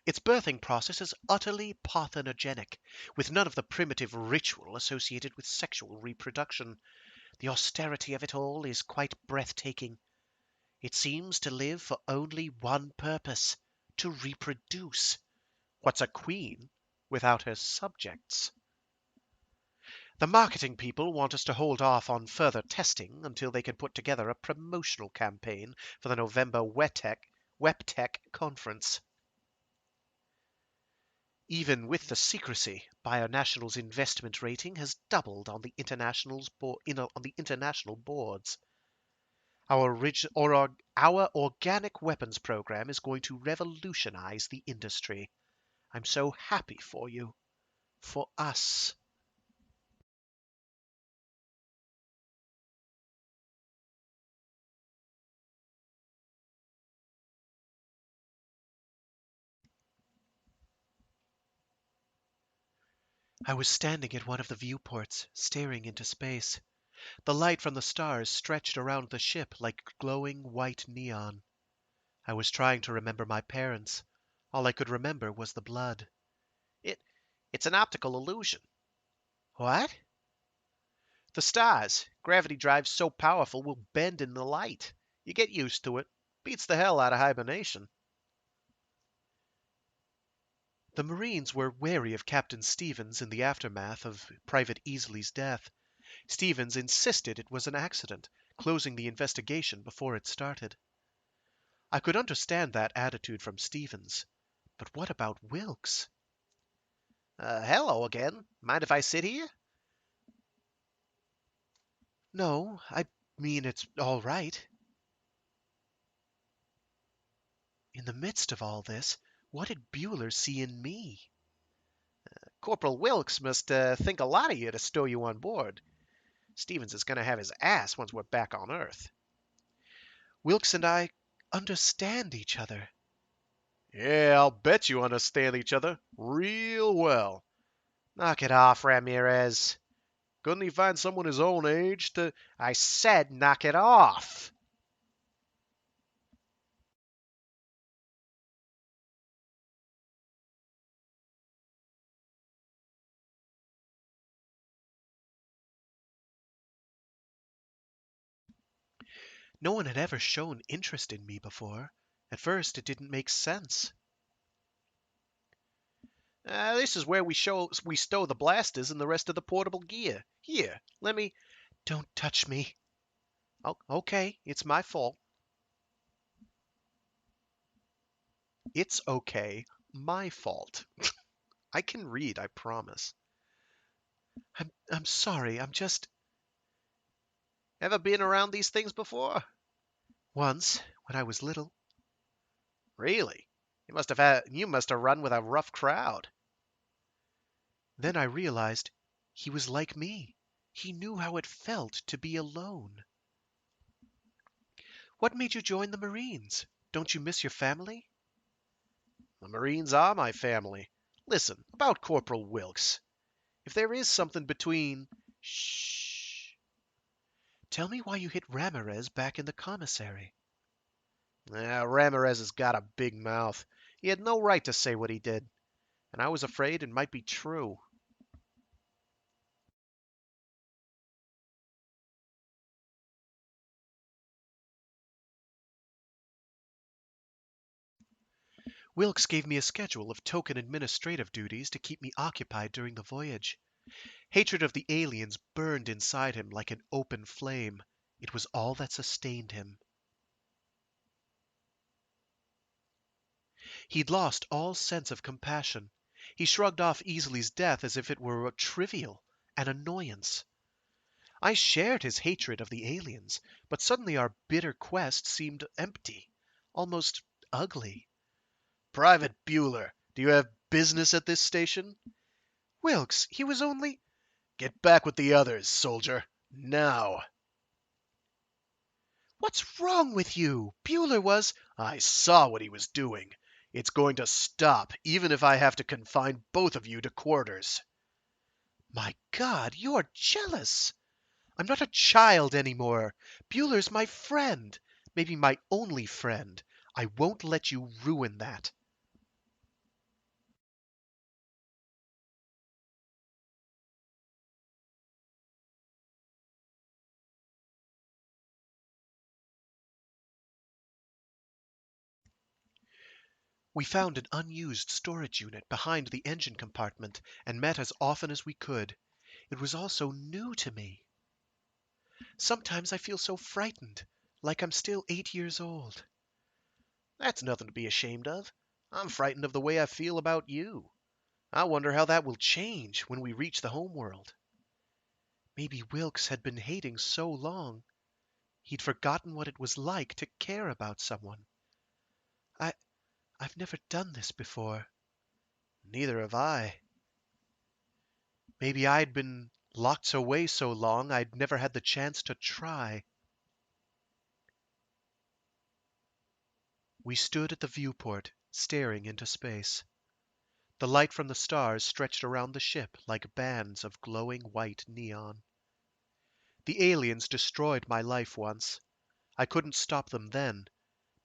C: Its birthing process is utterly parthenogenic, with none of the primitive ritual associated with sexual reproduction. The austerity of it all is quite breathtaking. It seems to live for only one purpose, to reproduce. What's a queen without her subjects? The marketing people want us to hold off on further testing until they can put together a promotional campaign for the November WebTech conference. Even with the secrecy, Bionational's investment rating has doubled on the international boards. Our organic weapons program is going to revolutionize the industry. I'm so happy for you. For us. I was standing at one of the viewports, staring into space. The light from the stars stretched around the ship like glowing white neon. I was trying to remember my parents. All I could remember was the blood.
A: It's an optical illusion.
D: What?
A: The stars. Gravity drive's so powerful we'll bend in the light. You get used to it. Beats the hell out of hibernation.
C: The Marines were wary of Captain Stevens in the aftermath of Private Easley's death. Stevens insisted it was an accident, closing the investigation before it started. I could understand that attitude from Stevens, but what about Wilkes?
D: Hello again. Mind if I sit here?
C: No, I mean it's all right. In the midst of all this, what did Bueller see in me?
D: Corporal Wilkes must think a lot of you to stow you on board. Stevens is going to have his ass once we're back on Earth.
C: Wilkes and I understand each other.
A: Yeah, I'll bet you understand each other real well.
D: Knock it off, Ramirez.
A: Couldn't he find someone his own age to...
D: I said knock it off.
C: No one had ever shown interest in me before. At first, it didn't make sense.
D: This is where we stow the blasters and the rest of the portable gear. Here, let me...
C: Don't touch me.
D: Oh, okay, it's my fault.
C: It's okay. My fault. I can read, I promise. I'm sorry. I'm just
D: Ever been around these things before?
C: once when I was little.
D: Really? You must have run with a rough crowd.
C: Then I realized he was like me. He knew how it felt to be alone. What made you join the Marines? Don't you miss your family?
D: The Marines are my family. Listen, about Corporal Wilkes. If there is something between...
C: Shh. Tell me why you hit Ramirez back in the commissary.
D: Ramirez has got a big mouth. He had no right to say what he did. And I was afraid it might be true.
C: Wilkes gave me a schedule of token administrative duties to keep me occupied during the voyage. Hatred of the aliens burned inside him like an open flame. It was all that sustained him. He'd lost all sense of compassion. He shrugged off Easley's death as if it were trivial, an annoyance. I shared his hatred of the aliens, but suddenly our bitter quest seemed empty, almost ugly.
A: Private Bueller, do you have business at this station?
C: Wilkes, he was only...
A: Get back with the others, soldier. Now.
C: What's wrong with you? Bueller was...
A: I saw what he was doing. It's going to stop, even if I have to confine both of you to quarters.
C: My God, you're jealous. I'm not a child anymore. Bueller's my friend. Maybe my only friend. I won't let you ruin that. We found an unused storage unit behind the engine compartment and met as often as we could. It was all so new to me. Sometimes I feel so frightened, like I'm still 8 years old.
D: That's nothing to be ashamed of. I'm frightened of the way I feel about you. I wonder how that will change when we reach the homeworld.
C: Maybe Wilkes had been hating so long, he'd forgotten what it was like to care about someone. I've never done this before.
D: Neither have I.
C: Maybe I'd been locked away so long I'd never had the chance to try. We stood at the viewport, staring into space. The light from the stars stretched around the ship like bands of glowing white neon. The aliens destroyed my life once. I couldn't stop them then,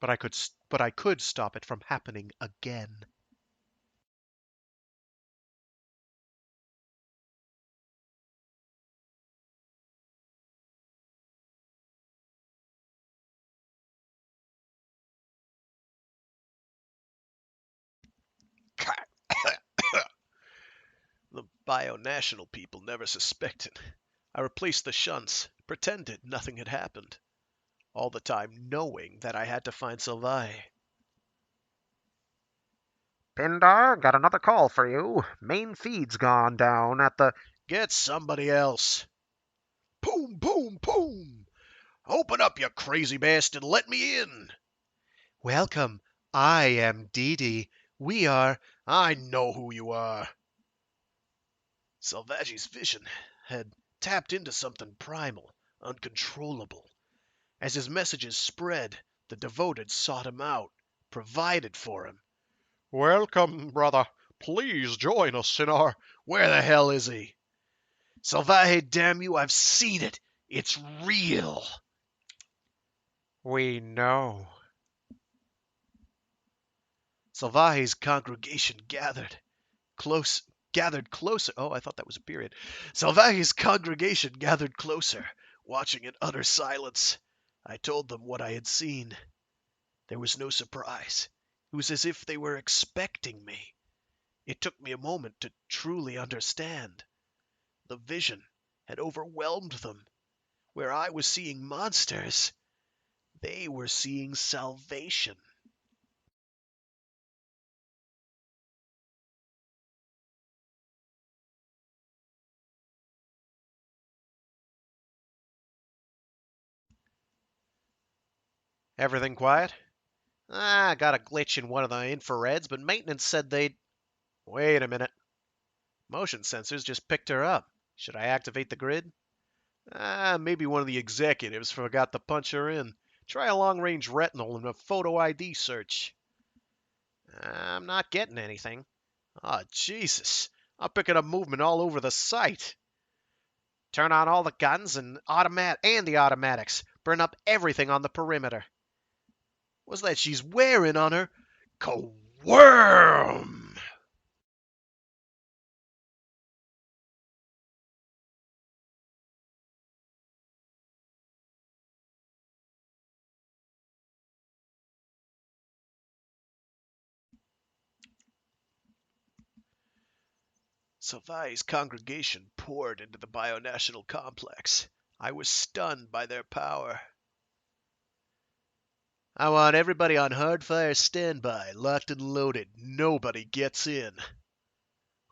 C: but I could stop it from happening again.
A: The Bionational people never suspected. I replaced the shunts, pretended nothing had happened. all the time knowing that I had to find Sylvain.
B: Pindar, got another call for you. Main feed's gone down at the...
A: Get somebody else. Boom, boom, boom! Open up, you crazy bastard, let me in!
C: Welcome. I am Dee. We are...
A: I know who you are. Salvagi's vision had tapped into something primal, uncontrollable. As his messages spread, the devoted sought him out, provided for him.
C: Welcome, brother. Please join us in our...
A: Where the hell is he? Salvaje, damn you, I've seen it. It's real.
C: We know.
A: Salvaje's congregation gathered closer. Oh, I thought that was a period. Salvaje's congregation gathered closer, watching in utter silence. I told them what I had seen. There was no surprise. It was as if they were expecting me. It took me a moment to truly understand. The vision had overwhelmed them. Where I was seeing monsters, they were seeing salvation.
C: Everything quiet? Got a glitch in one of the infrareds, but maintenance said they'd... Wait a minute. Motion sensors just picked her up. Should I activate the grid?
A: Maybe one of the executives forgot to punch her in. Try a long-range retinal and a photo ID search.
C: I'm not getting anything.
A: Oh, Jesus. I'm picking up movement all over the site.
C: Turn on all the guns and the automatics. Burn up everything on the perimeter.
A: What's that she's wearing on her? Worm! Savai's congregation poured into the bionational complex. I was stunned by their power. I want everybody on hardfire standby, locked and loaded. Nobody gets in.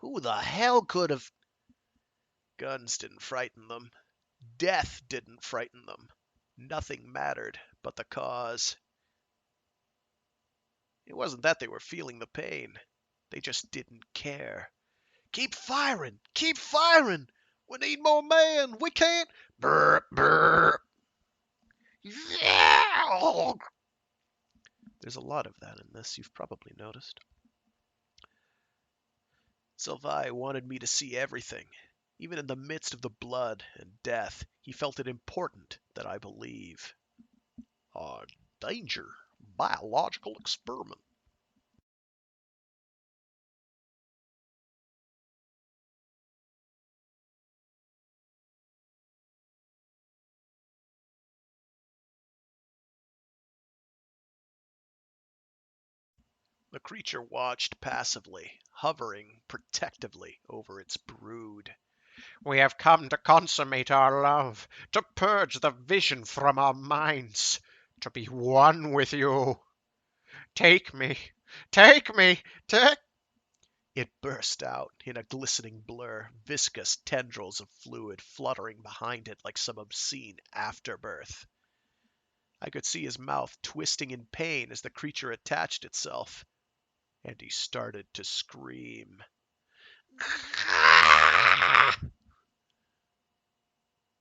A: Who the hell could have... Guns didn't frighten them. Death didn't frighten them. Nothing mattered but the cause. It wasn't that they were feeling the pain. They just didn't care. Keep firing! Keep firing! We need more men! We can't... Burp, burp. Yeah! There's a lot of that in this, you've probably noticed. Sylvain wanted me to see everything. Even in the midst of the blood and death, he felt it important that I believe. Danger. Biological experiment. The creature watched passively, hovering protectively over its brood.
C: We have come to consummate our love, to purge the vision from our minds, to be one with you. Take me, take me, take...
A: It burst out in a glistening blur, viscous tendrils of fluid fluttering behind it like some obscene afterbirth. I could see his mouth twisting in pain as the creature attached itself, and he started to scream.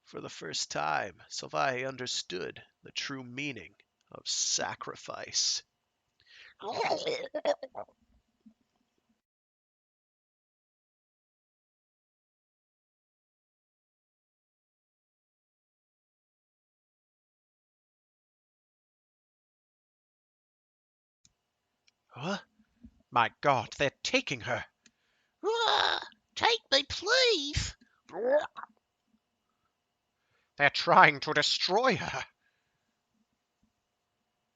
A: For the first time, Sylvain understood the true meaning of sacrifice.
C: Huh? My God, they're taking her.
D: Take me, please.
C: They're trying to destroy her.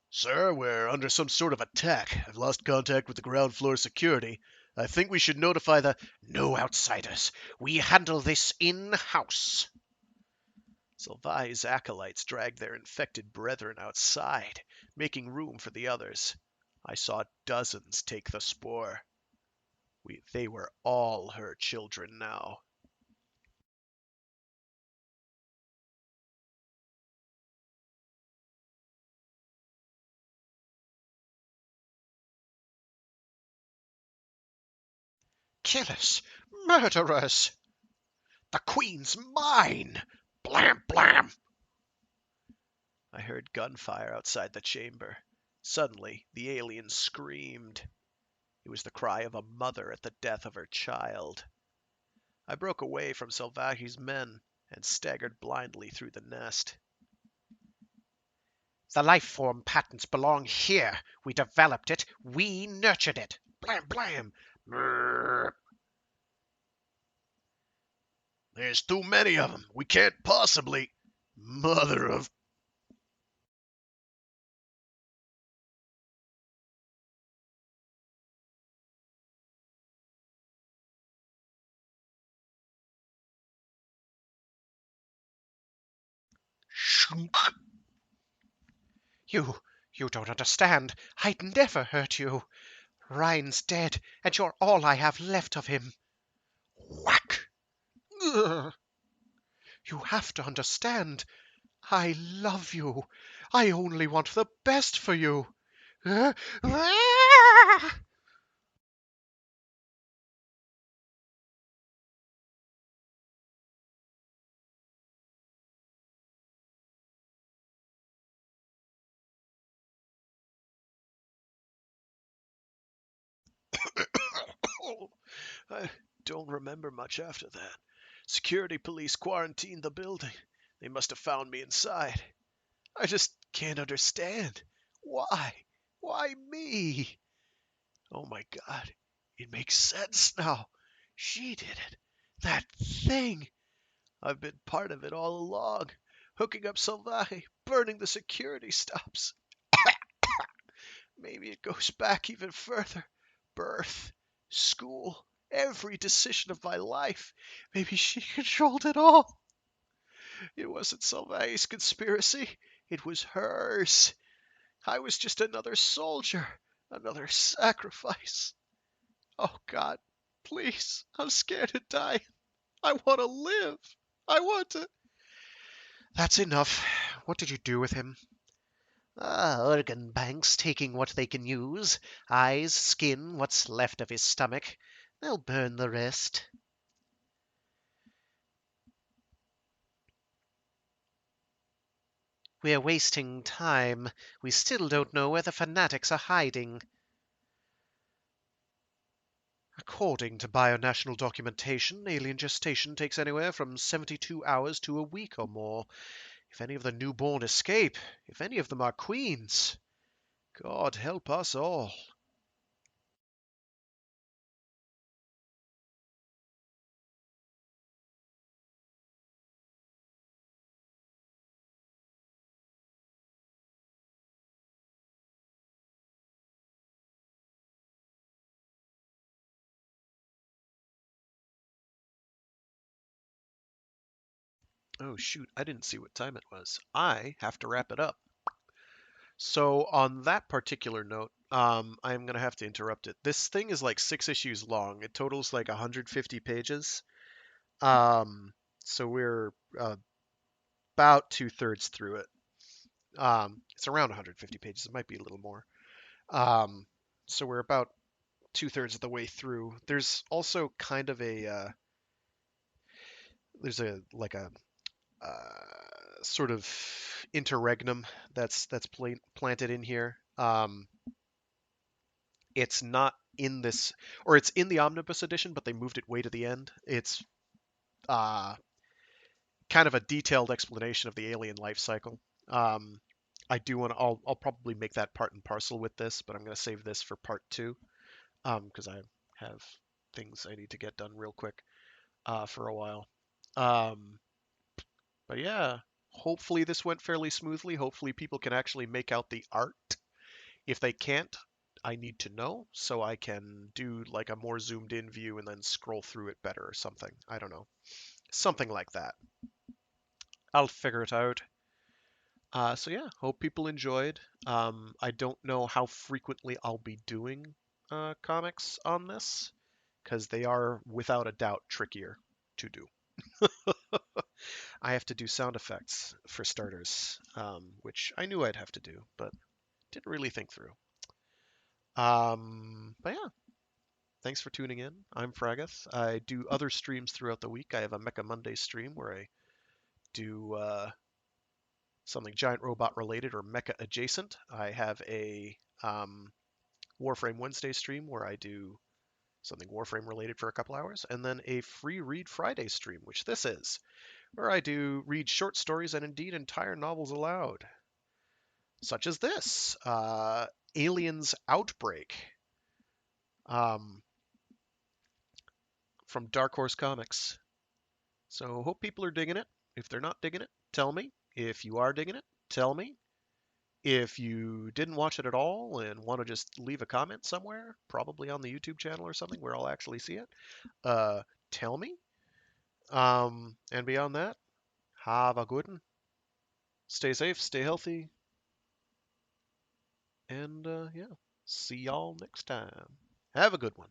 A: Sir, we're under some sort of attack. I've lost contact with the ground floor security. I think we should notify the...
C: No outsiders. We handle this in-house.
A: Sylvai's acolytes dragged their infected brethren outside, making room for the others. I saw dozens take the spore. They were all her children now.
C: Killers! Murderers! The Queen's mine! Blam, blam!
A: I heard gunfire outside the chamber. Suddenly, the alien screamed. It was the cry of a mother at the death of her child. I broke away from Salvagi's men and staggered blindly through the nest.
C: The life form patents belong here. We developed it. We nurtured it. Blam, blam! Brrr.
A: There's too many of them. We can't possibly. Mother of.
B: Shunk.
C: You don't understand. I'd never hurt you. Ryan's dead, and you're all I have left of him.
B: Whack.
C: Ugh. You have to understand. I love you. I only want the best for you. Ah!
A: I don't remember much after that. Security police quarantined the building. They must have found me inside. I just can't understand. Why? Why me? Oh my god. It makes sense now. She did it. That thing. I've been part of it all along. Hooking up Salvaje, burning the security stops. Maybe it goes back even further. Birth, school, every decision of my life. Maybe she controlled it all. It wasn't Salvage's conspiracy. It was hers. I was just another soldier, another sacrifice. Oh God, please, I'm scared to die. I want to live. I want to.
C: That's enough. What did you do with him?
D: Organ banks taking what they can use. Eyes, skin, what's left of his stomach. They'll burn the rest. We're wasting time. We still don't know where the fanatics are hiding.
C: According to bionational documentation, alien gestation takes anywhere from 72 hours to a week or more. If any of the newborn escape, if any of them are queens, God help us all.
A: Oh shoot, I didn't see what time it was. I have to wrap it up. So on that particular note, I'm gonna have to interrupt it. This thing is like 6 issues long. It totals like 150 pages. Um, so we're about 2/3 through it. It's around 150 pages. It might be a little more. Um, so we're about 2/3 of the way through. There's also kind of a there's a like a sort of interregnum that's planted in here. It's not in this, or it's in the omnibus edition, but they moved it way to the end. It's uh, kind of a detailed explanation of the alien life cycle. Um, I do want to. I'll probably make that part and parcel with this, but I'm going to save this for part two because I have things I need to get done real quick for a while. Um, but yeah, hopefully this went fairly smoothly. Hopefully people can actually make out the art. If they can't, I need to know so I can do like a more zoomed in view and then scroll through it better or something. I don't know. Something like that.
C: I'll figure it out.
A: So yeah, hope people enjoyed. I don't know how frequently I'll be doing comics on this because they are without a doubt trickier to do. I have to do sound effects for starters, which I knew I'd have to do, but didn't really think through. But yeah, thanks for tuning in. I'm Fragath. I do other streams throughout the week. I have a Mecha Monday stream where I do something giant robot related or mecha adjacent. I have a Warframe Wednesday stream where I do something Warframe related for a couple hours, and then a free read Friday stream, which this is, where I do read short stories and indeed entire novels aloud, such as this Aliens Outbreak um, from Dark Horse Comics. So hope people are digging it. If they're not digging it, tell me. If you are digging it, tell me. If you didn't watch it at all and want to just leave a comment somewhere, probably on the YouTube channel or something where I'll actually see it, tell me. And beyond that, have a good one. Stay safe, stay healthy, and yeah, see y'all next time. Have a good one.